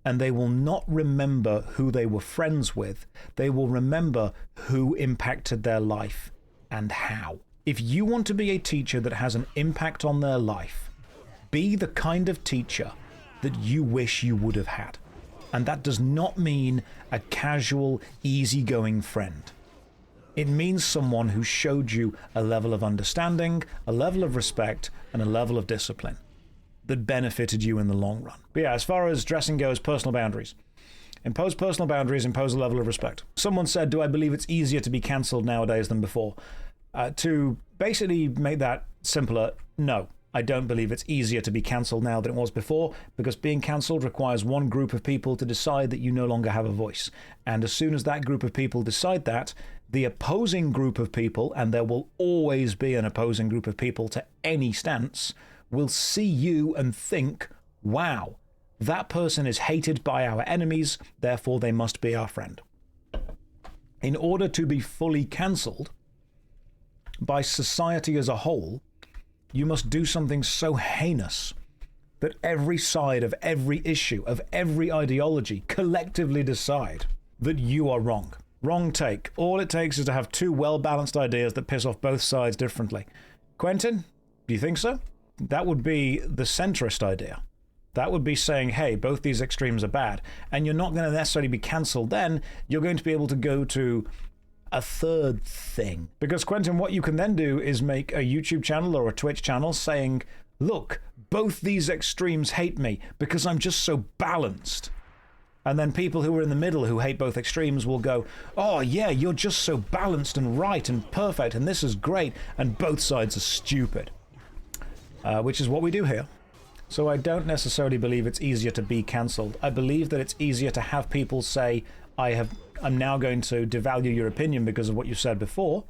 and they will not remember who they were friends with. They will remember who impacted their life and how. If you want to be a teacher that has an impact on their life, be the kind of teacher that you wish you would have had. And that does not mean a casual, easygoing friend. It means someone who showed you a level of understanding, a level of respect, and a level of discipline that benefited you in the long run. But yeah, as far as dressing goes, personal boundaries. Impose personal boundaries, impose a level of respect. Someone said, do I believe it's easier to be cancelled nowadays than before? To basically make that simpler, no. I don't believe it's easier to be cancelled now than it was before, because being cancelled requires one group of people to decide that you no longer have a voice. And as soon as that group of people decide that, the opposing group of people, and there will always be an opposing group of people to any stance, will see you and think, wow, that person is hated by our enemies, therefore they must be our friend. In order to be fully cancelled by society as a whole, you must do something so heinous that every side of every issue, of every ideology, collectively decide that you are wrong. Wrong take. All it takes is to have two well-balanced ideas that piss off both sides differently. Quentin, do you think so? That would be the centrist idea. That would be saying, hey, both these extremes are bad. And you're not going to necessarily be cancelled then. You're going to be able to go to a third thing. Because, Quentin, what you can then do is make a YouTube channel or a Twitch channel saying, look, both these extremes hate me because I'm just so balanced. And then people who are in the middle who hate both extremes will go, oh yeah, you're just so balanced and right and perfect and this is great, and both sides are stupid. Which is what we do here. So I don't necessarily believe it's easier to be cancelled. I believe that it's easier to have people say, I'm now going to devalue your opinion because of what you said before,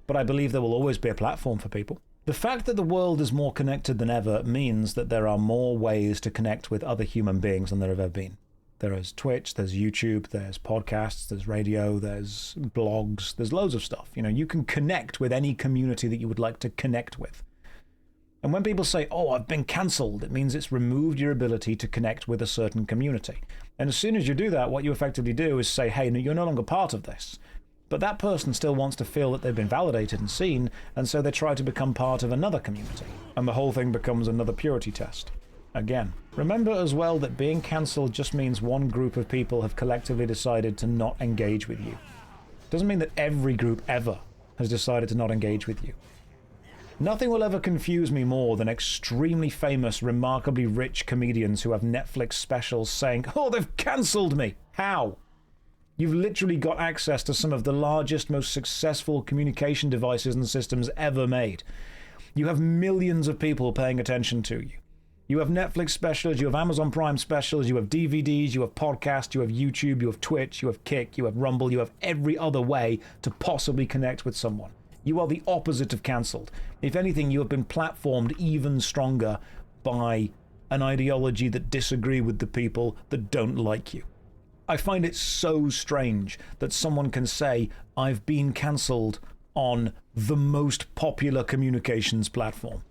but I believe there will always be a platform for people. The fact that the world is more connected than ever means that there are more ways to connect with other human beings than there have ever been. There is Twitch, there's YouTube, there's podcasts, there's radio, there's blogs, there's loads of stuff. You know, you can connect with any community that you would like to connect with. And when people say, oh, I've been cancelled, it means it's removed your ability to connect with a certain community. And as soon as you do that, what you effectively do is say, hey, you're no longer part of this. But that person still wants to feel that they've been validated and seen, and so they try to become part of another community. And the whole thing becomes another purity test. Again, remember as well that being cancelled just means one group of people have collectively decided to not engage with you. Doesn't mean that every group ever has decided to not engage with you. Nothing will ever confuse me more than extremely famous, remarkably rich comedians who have Netflix specials saying, oh, they've cancelled me. How? You've literally got access to some of the largest, most successful communication devices and systems ever made. You have millions of people paying attention to you. You have Netflix specials, you have Amazon Prime specials, you have DVDs, you have podcasts, you have YouTube, you have Twitch, you have Kick, you have Rumble, you have every other way to possibly connect with someone. You are the opposite of cancelled. If anything, you have been platformed even stronger by an ideology that disagree with the people that don't like you. I find it so strange that someone can say, I've been cancelled on the most popular communications platform.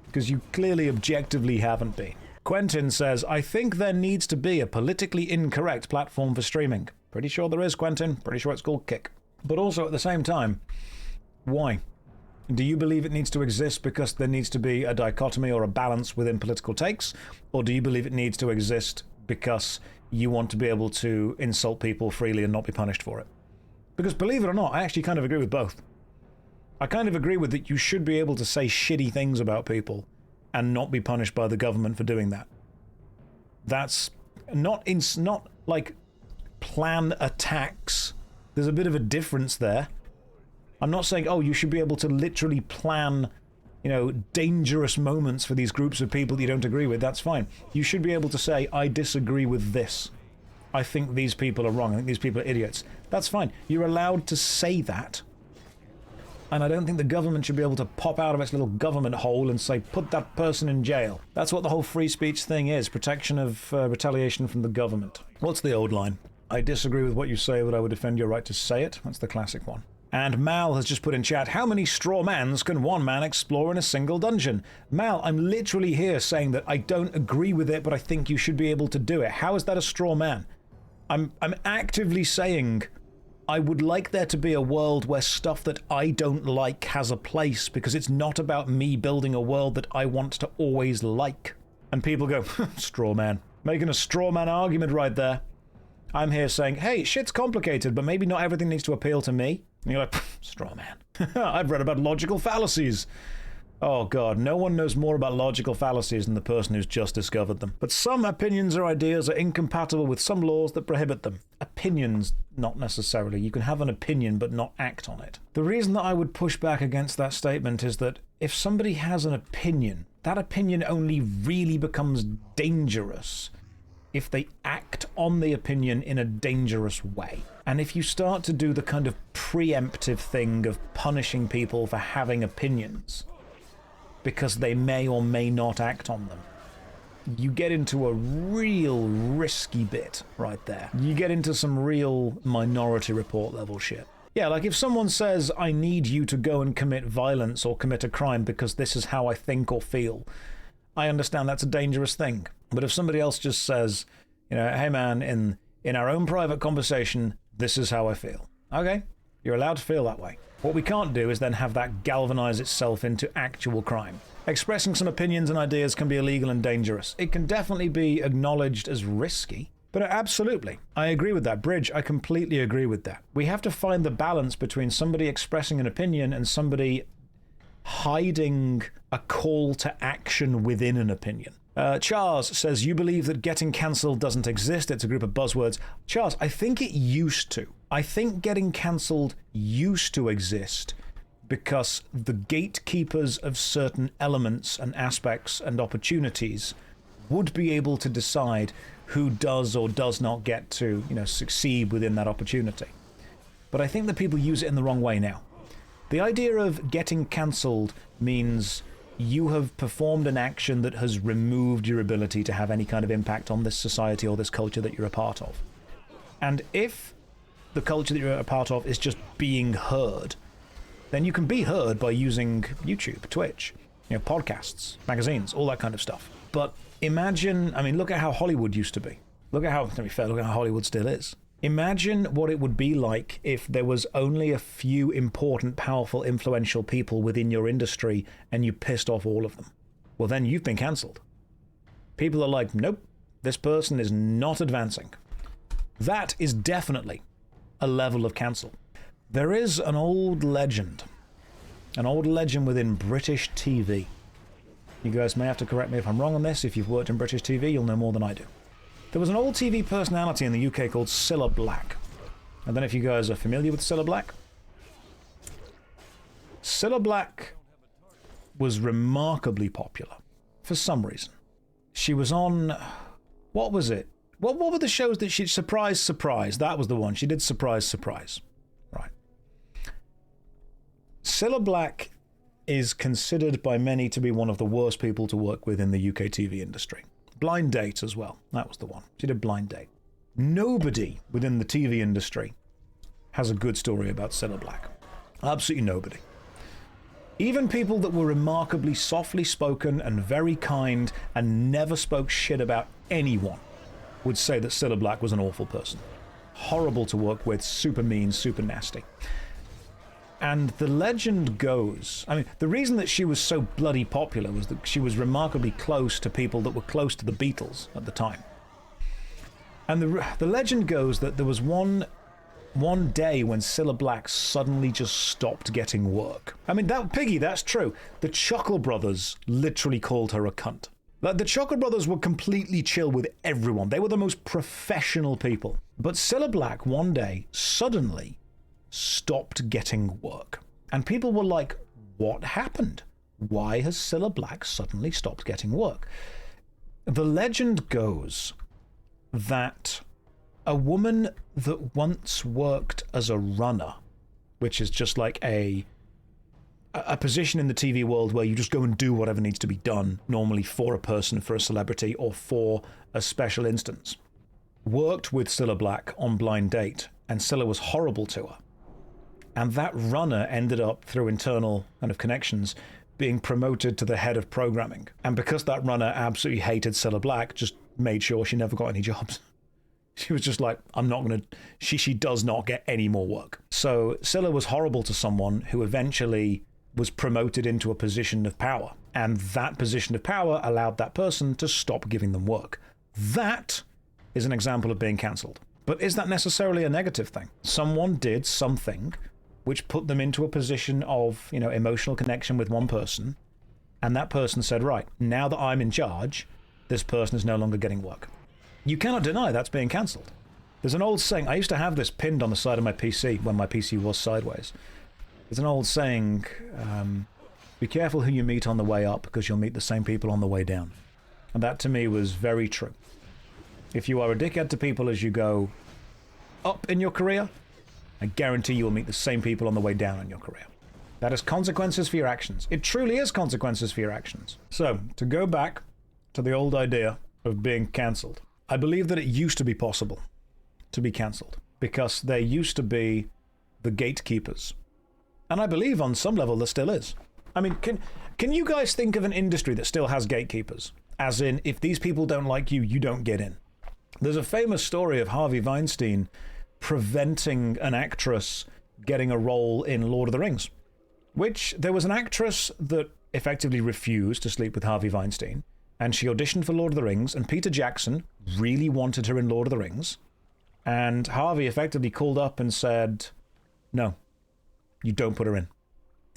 Because you clearly objectively haven't been. Quentin says, I think there needs to be a politically incorrect platform for streaming. Pretty sure there is, Quentin. Pretty sure it's called Kick. But also at the same time, why? Do you believe it needs to exist because there needs to be a dichotomy or a balance within political takes? Or do you believe it needs to exist because you want to be able to insult people freely and not be punished for it? Because believe it or not, I actually kind of agree with both. I kind of agree with that you should be able to say shitty things about people and not be punished by the government for doing that. That's not like plan attacks. There's a bit of a difference there. I'm not saying, oh, you should be able to literally plan, dangerous moments for these groups of people you don't agree with. That's fine. You should be able to say, I disagree with this. I think these people are wrong. I think these people are idiots. That's fine. You're allowed to say that. And I don't think the government should be able to pop out of its little government hole and say, put that person in jail. That's what the whole free speech thing is, protection of retaliation from the government. What's the old line? I disagree with what you say, but I would defend your right to say it. That's the classic one. And Mal has just put in chat, how many straw mans can one man explore in a single dungeon? Mal, I'm literally here saying that I don't agree with it, but I think you should be able to do it. How is that a straw man? I'm actively saying I would like there to be a world where stuff that I don't like has a place, because it's not about me building a world that I want to always like. And people go, straw man. Making a straw man argument right there. I'm here saying, hey, shit's complicated, but maybe not everything needs to appeal to me. And you're like, straw man. I've read about logical fallacies. Oh god, no one knows more about logical fallacies than the person who's just discovered them. But some opinions or ideas are incompatible with some laws that prohibit them. Opinions, not necessarily. You can have an opinion but not act on it. The reason that I would push back against that statement is that if somebody has an opinion, that opinion only really becomes dangerous if they act on the opinion in a dangerous way. And if you start to do the kind of preemptive thing of punishing people for having opinions because they may or may not act on them, you get into a real risky bit right there. You get into some real Minority Report level shit. Yeah, like if someone says, I need you to go and commit violence or commit a crime because this is how I think or feel, I understand that's a dangerous thing. But if somebody else just says, you know, hey man, in our own private conversation, this is how I feel. Okay, you're allowed to feel that way. What we can't do is then have that galvanize itself into actual crime. Expressing some opinions and ideas can be illegal and dangerous. It can definitely be acknowledged as risky. But absolutely, I agree with that. Bridge, I completely agree with that. We have to find the balance between somebody expressing an opinion and somebody hiding a call to action within an opinion. Charles says, you believe that getting cancelled doesn't exist. It's a group of buzzwords. Charles, I think it used to. I think getting cancelled used to exist because the gatekeepers of certain elements and aspects and opportunities would be able to decide who does or does not get to, you know, succeed within that opportunity. But I think that people use it in the wrong way now. The idea of getting cancelled means you have performed an action that has removed your ability to have any kind of impact on this society or this culture that you're a part of. And if the culture that you're a part of is just being heard, then you can be heard by using YouTube, Twitch, you know, podcasts, magazines, all that kind of stuff. But imagine, I mean, look at how Hollywood used to be. Look at how, to be fair, look at how Hollywood still is. Imagine what it would be like if there was only a few important, powerful, influential people within your industry and you pissed off all of them. Well, then you've been cancelled. People are like, nope, this person is not advancing. That is definitely a level of cancel. There is an old legend within British TV. You guys may have to correct me if I'm wrong on this. If you've worked in British TV, you'll know more than I do. There was an old TV personality in the UK called Cilla Black. I don't know if you guys are familiar with Cilla Black. Cilla Black was remarkably popular for some reason. She was on... what was it? What were the shows that she... Surprise, Surprise. That was the one. She did Surprise, Surprise. Right. Cilla Black is considered by many to be one of the worst people to work with in the UK TV industry. Blind Date as well. That was the one. She did Blind Date. Nobody within the TV industry has a good story about Cilla Black. Absolutely nobody. Even people that were remarkably softly spoken and very kind and never spoke shit about anyone would say that Cilla Black was an awful person. Horrible to work with, super mean, super nasty. And the legend goes, I mean, the reason that she was so bloody popular was that she was remarkably close to people that were close to the Beatles at the time. And the legend goes that there was one day when Cilla Black suddenly just stopped getting work. I mean, Piggy, that's true. The Chuckle Brothers literally called her a cunt. Like, the Chuckle Brothers were completely chill with everyone. They were the most professional people. But Cilla Black one day suddenly stopped getting work. And people were like, what happened? Why has Cilla Black suddenly stopped getting work? The legend goes that a woman that once worked as a runner, which is just like a position in the TV world where you just go and do whatever needs to be done, normally for a person, for a celebrity, or for a special instance, worked with Cilla Black on Blind Date, and Cilla was horrible to her. And that runner ended up, through internal kind of connections, being promoted to the head of programming. And because that runner absolutely hated Cilla Black, just made sure she never got any jobs. She was just like, I'm not going to... She does not get any more work. So Cilla was horrible to someone who eventually was promoted into a position of power. And that position of power allowed that person to stop giving them work. That is an example of being cancelled. But is that necessarily a negative thing? Someone did something which put them into a position of, you know, emotional connection with one person, and that person said, right, now that I'm in charge, this person is no longer getting work. You cannot deny that's being cancelled. There's an old saying, I used to have this pinned on the side of my PC when my PC was sideways. There's an old saying, be careful who you meet on the way up, because you'll meet the same people on the way down. And that to me was very true. If you are a dickhead to people as you go up in your career, I guarantee you will meet the same people on the way down in your career. That is consequences for your actions. It truly is consequences for your actions. So, to go back to the old idea of being cancelled, I believe that it used to be possible to be cancelled because there used to be the gatekeepers. And I believe on some level there still is. I mean, can you guys think of an industry that still has gatekeepers? As in, if these people don't like you, you don't get in. There's a famous story of Harvey Weinstein preventing an actress getting a role in Lord of the Rings. Which, there was an actress that effectively refused to sleep with Harvey Weinstein, and she auditioned for Lord of the Rings, and Peter Jackson really wanted her in Lord of the Rings, and Harvey effectively called up and said, no, you don't put her in.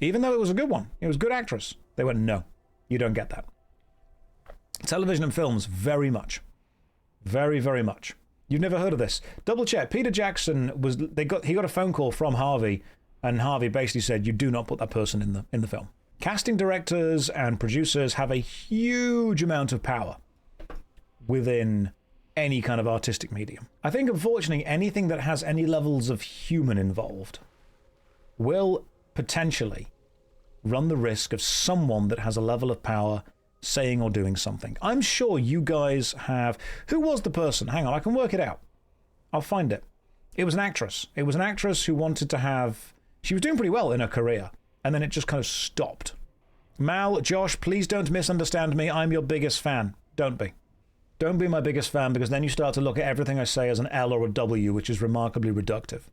Even though it was a good one, it was a good actress. They went, no, you don't get that. Television and films, very much. Very, very much. You've never heard of this. Double check. Peter Jackson he got a phone call from Harvey, and Harvey basically said, you do not put that person in the film. Casting directors and producers have a huge amount of power within any kind of artistic medium. I think, unfortunately, anything that has any levels of human involved will potentially run the risk of someone that has a level of power saying or doing something. I'm sure you guys have... Who was the person? Hang on, I can work it out. I'll find it. It was an actress. It was an actress who wanted to have... She was doing pretty well in her career, and then it just kind of stopped. Mal, Josh, please don't misunderstand me. I'm your biggest fan. Don't be. Don't be my biggest fan, because then you start to look at everything I say as an L or a W, which is remarkably reductive.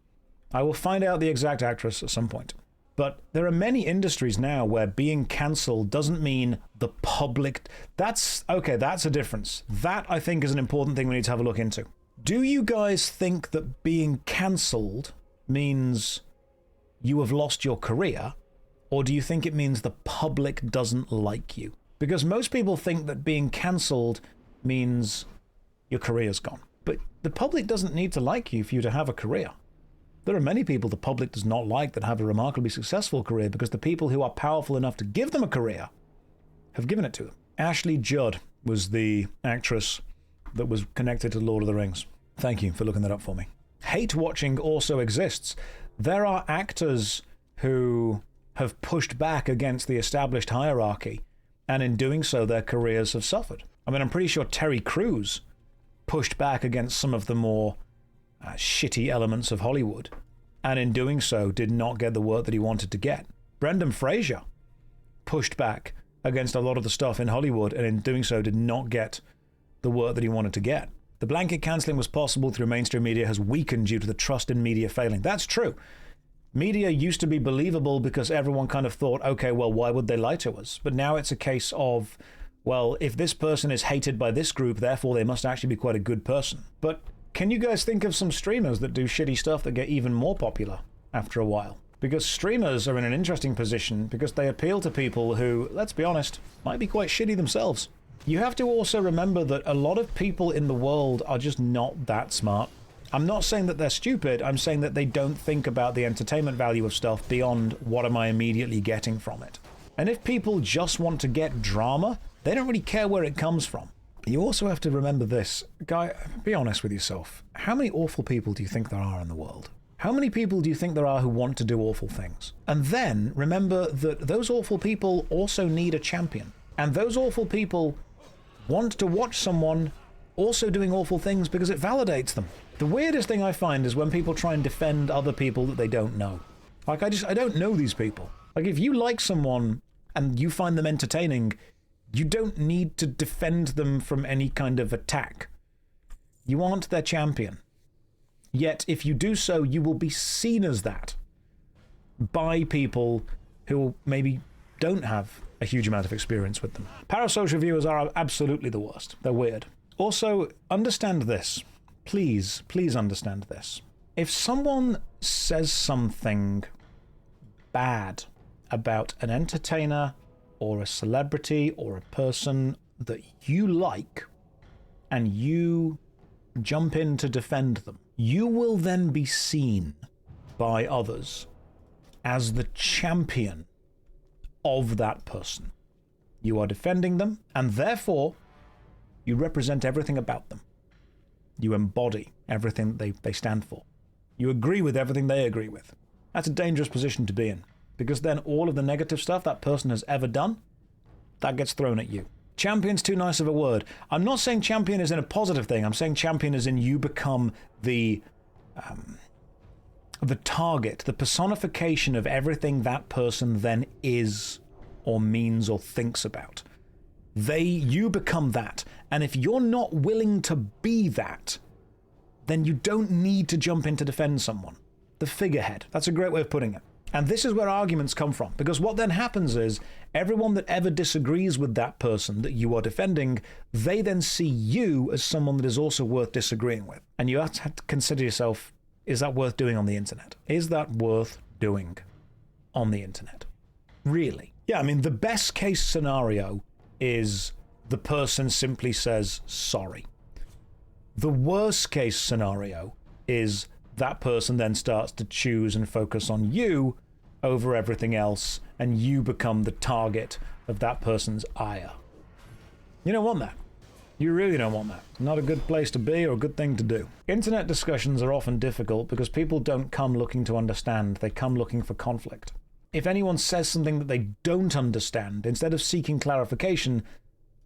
I will find out the exact actress at some point. But there are many industries now where being cancelled doesn't mean the public... That's a difference. That, I think, is an important thing we need to have a look into. Do you guys think that being cancelled means you have lost your career, or do you think it means the public doesn't like you? Because most people think that being cancelled means your career's gone. But the public doesn't need to like you for you to have a career. There are many people the public does not like that have a remarkably successful career because the people who are powerful enough to give them a career have given it to them. Ashley Judd was the actress that was connected to Lord of the Rings. Thank you for looking that up for me. Hate watching also exists. There are actors who have pushed back against the established hierarchy, and in doing so, their careers have suffered. I mean, I'm pretty sure Terry Crews pushed back against some of the more shitty elements of Hollywood, and in doing so, did not get the work that he wanted to get. Brendan Fraser pushed back against a lot of the stuff in Hollywood, and in doing so, did not get the work that he wanted to get. The blanket cancelling was possible through mainstream media has weakened due to the trust in media failing. That's true. Media used to be believable because everyone kind of thought, okay, well, why would they lie to us? But now it's a case of, well, if this person is hated by this group, therefore they must actually be quite a good person. But can you guys think of some streamers that do shitty stuff that get even more popular after a while? Because streamers are in an interesting position because they appeal to people who, let's be honest, might be quite shitty themselves. You have to also remember that a lot of people in the world are just not that smart. I'm not saying that they're stupid, I'm saying that they don't think about the entertainment value of stuff beyond what am I immediately getting from it. And if people just want to get drama, they don't really care where it comes from. You also have to remember this. Guy, be honest with yourself. How many awful people do you think there are in the world? How many people do you think there are who want to do awful things? And then remember that those awful people also need a champion. And those awful people want to watch someone also doing awful things because it validates them. The weirdest thing I find is when people try and defend other people that they don't know. Like, I don't know these people. Like, if you like someone and you find them entertaining, you don't need to defend them from any kind of attack. You aren't their champion. Yet, if you do so, you will be seen as that by people who maybe don't have a huge amount of experience with them. Parasocial viewers are absolutely the worst. They're weird. Also, understand this. Please understand this. If someone says something bad about an entertainer or a celebrity or a person that you like, and you jump in to defend them, you will then be seen by others as the champion of that person. You are defending them, and therefore, you represent everything about them. You embody everything they stand for. You agree with everything they agree with. That's a dangerous position to be in, because then all of the negative stuff that person has ever done, that gets thrown at you. Champion's too nice of a word. I'm not saying champion is in a positive thing. I'm saying champion is in you become the target, the personification of everything that person then is or means or thinks about. You become that. And if you're not willing to be that, then you don't need to jump in to defend someone. The figurehead. That's a great way of putting it. And this is where arguments come from, because what then happens is everyone that ever disagrees with that person that you are defending, they then see you as someone that is also worth disagreeing with. And you have to consider yourself, is that worth doing on the internet? Is that worth doing on the internet? Really? Yeah, I mean, the best case scenario is the person simply says sorry. The worst case scenario is that person then starts to choose and focus on you over everything else, and you become the target of that person's ire. You don't want that. You really don't want that. Not a good place to be or a good thing to do. Internet discussions are often difficult because people don't come looking to understand, they come looking for conflict. If anyone says something that they don't understand, instead of seeking clarification,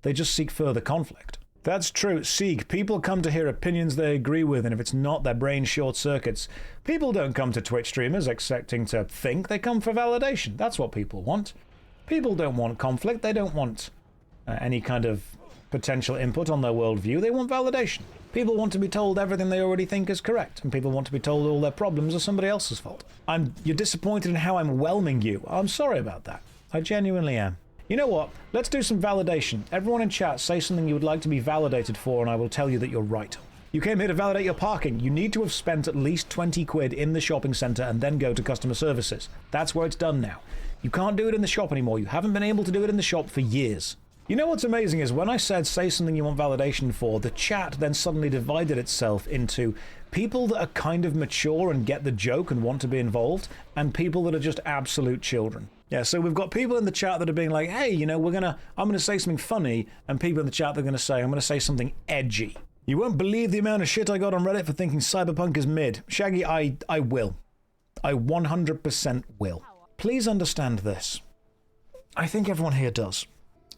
they just seek further conflict. That's true. Seek. People come to hear opinions they agree with, and if it's not, their brain short circuits. People don't come to Twitch streamers expecting to think. They come for validation. That's what people want. People don't want conflict. They don't want any kind of potential input on their worldview. They want validation. People want to be told everything they already think is correct, and people want to be told all their problems are somebody else's fault. You're disappointed in how I'm whelming you. I'm sorry about that. I genuinely am. You know what? Let's do some validation. Everyone in chat, say something you would like to be validated for, and I will tell you that you're right. You came here to validate your parking. You need to have spent at least 20 quid in the shopping centre and then go to customer services. That's where it's done now. You can't do it in the shop anymore. You haven't been able to do it in the shop for years. You know what's amazing is when I said say something you want validation for, the chat then suddenly divided itself into people that are kind of mature and get the joke and want to be involved, and people that are just absolute children. Yeah, so we've got people in the chat that are being like, hey, you know, I'm gonna say something funny, and people in the chat that are gonna say, I'm gonna say something edgy. You won't believe the amount of shit I got on Reddit for thinking Cyberpunk is mid. Shaggy, I will. I 100% will. Please understand this. I think everyone here does.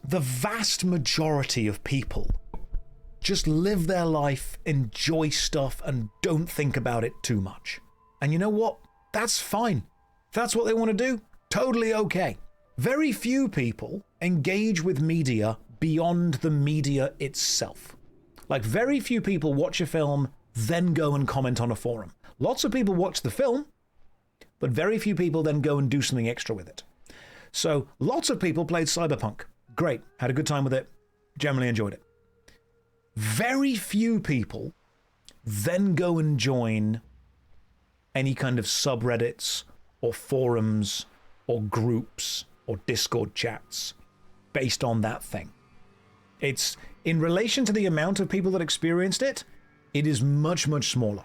The vast majority of people just live their life, enjoy stuff, and don't think about it too much. And you know what? That's fine. If that's what they want to do, totally okay. Very few people engage with media beyond the media itself. Like, very few people watch a film, then go and comment on a forum. Lots of people watch the film, but very few people then go and do something extra with it. So, lots of people played Cyberpunk. Great. Had a good time with it. Generally enjoyed it. Very few people then go and join any kind of subreddits or forums or groups or Discord chats based on that thing. It's, in relation to the amount of people that experienced it, it is much, much smaller.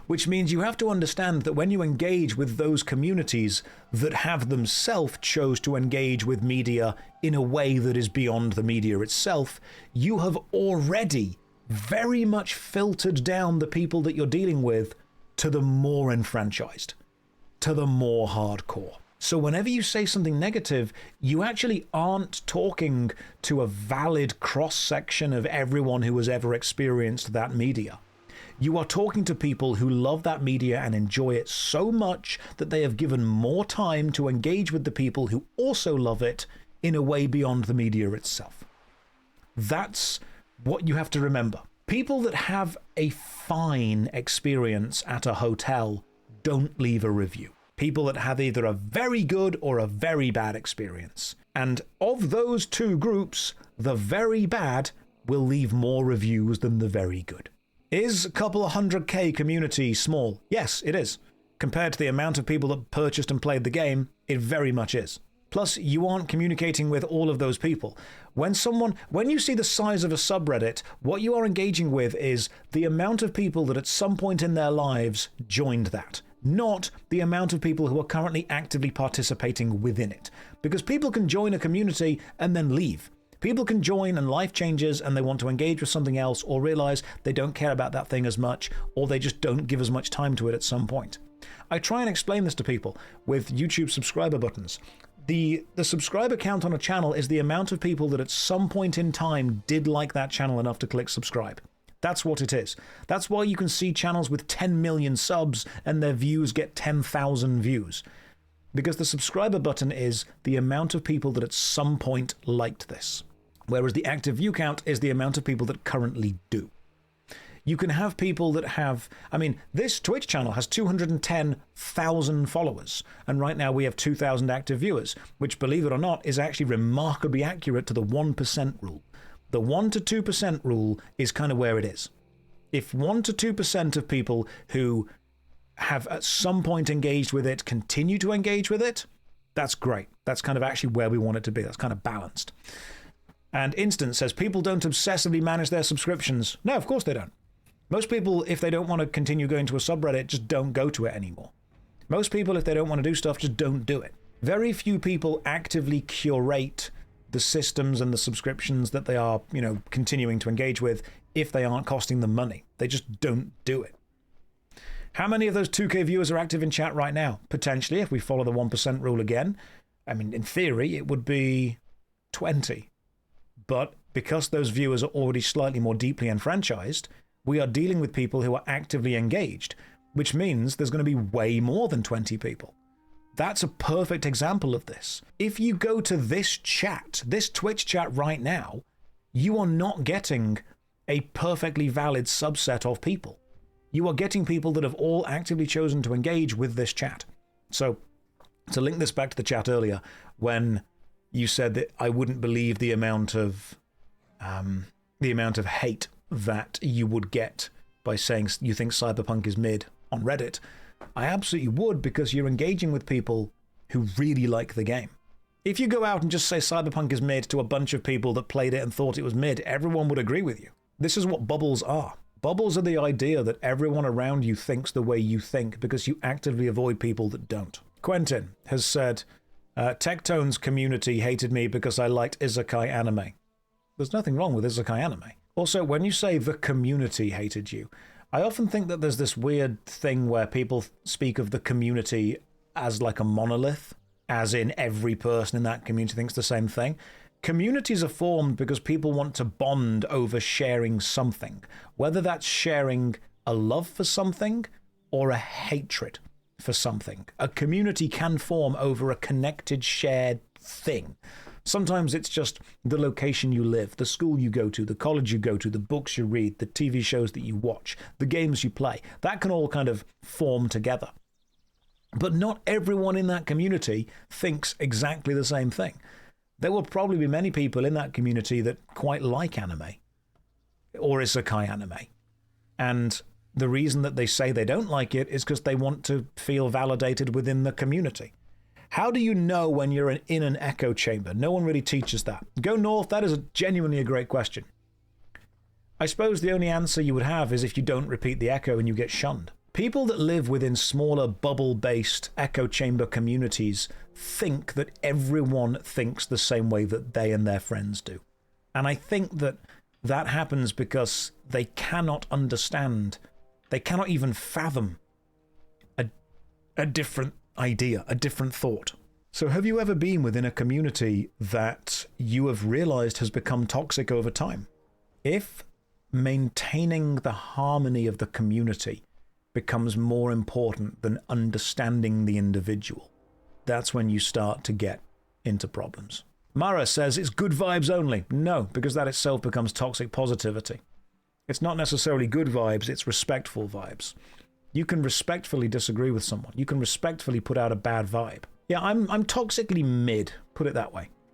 Which means you have to understand that when you engage with those communities that have themselves chose to engage with media in a way that is beyond the media itself, you have already very much filtered down the people that you're dealing with to the more enfranchised, to the more hardcore. So whenever you say something negative, you actually aren't talking to a valid cross-section of everyone who has ever experienced that media. You are talking to people who love that media and enjoy it so much that they have given more time to engage with the people who also love it in a way beyond the media itself. That's what you have to remember. People that have a fine experience at a hotel don't leave a review. People that have either a very good or a very bad experience. And of those two groups, the very bad will leave more reviews than the very good. Is a couple of 100k community small? Yes, it is. Compared to the amount of people that purchased and played the game, it very much is. Plus, you aren't communicating with all of those people. When you see the size of a subreddit, what you are engaging with is the amount of people that at some point in their lives joined that, not the amount of people who are currently actively participating within it. Because people can join a community and then leave. People can join and life changes and they want to engage with something else, or realize they don't care about that thing as much, or they just don't give as much time to it at some point. I try and explain this to people with YouTube subscriber buttons. The subscriber count on a channel is the amount of people that at some point in time did like that channel enough to click subscribe. That's what it is. That's why you can see channels with 10 million subs and their views get 10,000 views. Because the subscriber button is the amount of people that at some point liked this. Whereas the active view count is the amount of people that currently do. You can have people that have, I mean, this Twitch channel has 210,000 followers, and right now we have 2,000 active viewers, which, believe it or not, is actually remarkably accurate to the 1% rule. The 1 to 2% rule is kind of where it is. If 1 to 2% of people who have at some point engaged with it continue to engage with it, that's great. That's kind of actually where we want it to be. That's kind of balanced. And Instant says, people don't obsessively manage their subscriptions. No, of course they don't. Most people, if they don't want to continue going to a subreddit, just don't go to it anymore. Most people, if they don't want to do stuff, just don't do it. Very few people actively curate the systems and the subscriptions that they are, continuing to engage with if they aren't costing them money. They just don't do it. How many of those 2K viewers are active in chat right now? Potentially, if we follow the 1% rule again. I mean, in theory, it would be 20. But because those viewers are already slightly more deeply enfranchised, we are dealing with people who are actively engaged, which means there's going to be way more than 20 people. That's a perfect example of this. If you go to this chat, this Twitch chat right now, you are not getting a perfectly valid subset of people. You are getting people that have all actively chosen to engage with this chat. So, to link this back to the chat earlier, when you said that I wouldn't believe the amount of hate that you would get by saying you think Cyberpunk is mid on Reddit, I absolutely would, because you're engaging with people who really like the game. If you go out and just say Cyberpunk is mid to a bunch of people that played it and thought it was mid, everyone would agree with you. This is what bubbles are. Bubbles are the idea that everyone around you thinks the way you think because you actively avoid people that don't. Quentin has said, Tectone's community hated me because I liked isekai anime. There's nothing wrong with isekai anime. Also, when you say the community hated you, I often think that there's this weird thing where people speak of the community as like a monolith, as in every person in that community thinks the same thing. Communities are formed because people want to bond over sharing something, whether that's sharing a love for something or a hatred for something. A community can form over a connected, shared thing. Sometimes it's just the location you live, the school you go to, the college you go to, the books you read, the TV shows that you watch, the games you play. That can all kind of form together. But not everyone in that community thinks exactly the same thing. There will probably be many people in that community that quite like anime or isekai anime. And the reason that they say they don't like it is because they want to feel validated within the community. How do you know when you're in an echo chamber? No one really teaches that. Go North, that is genuinely a great question. I suppose the only answer you would have is if you don't repeat the echo and you get shunned. People that live within smaller bubble-based echo chamber communities think that everyone thinks the same way that they and their friends do. And I think that that happens because they cannot understand, they cannot even fathom a different idea, a different thought. So have you ever been within a community that you have realized has become toxic over time? If maintaining the harmony of the community becomes more important than understanding the individual, that's when you start to get into problems. Mara says it's good vibes only. No, because that itself becomes toxic positivity. It's not necessarily good vibes, it's respectful vibes. You can respectfully disagree with someone. You can respectfully put out a bad vibe. Yeah, I'm toxically mid, put it that way.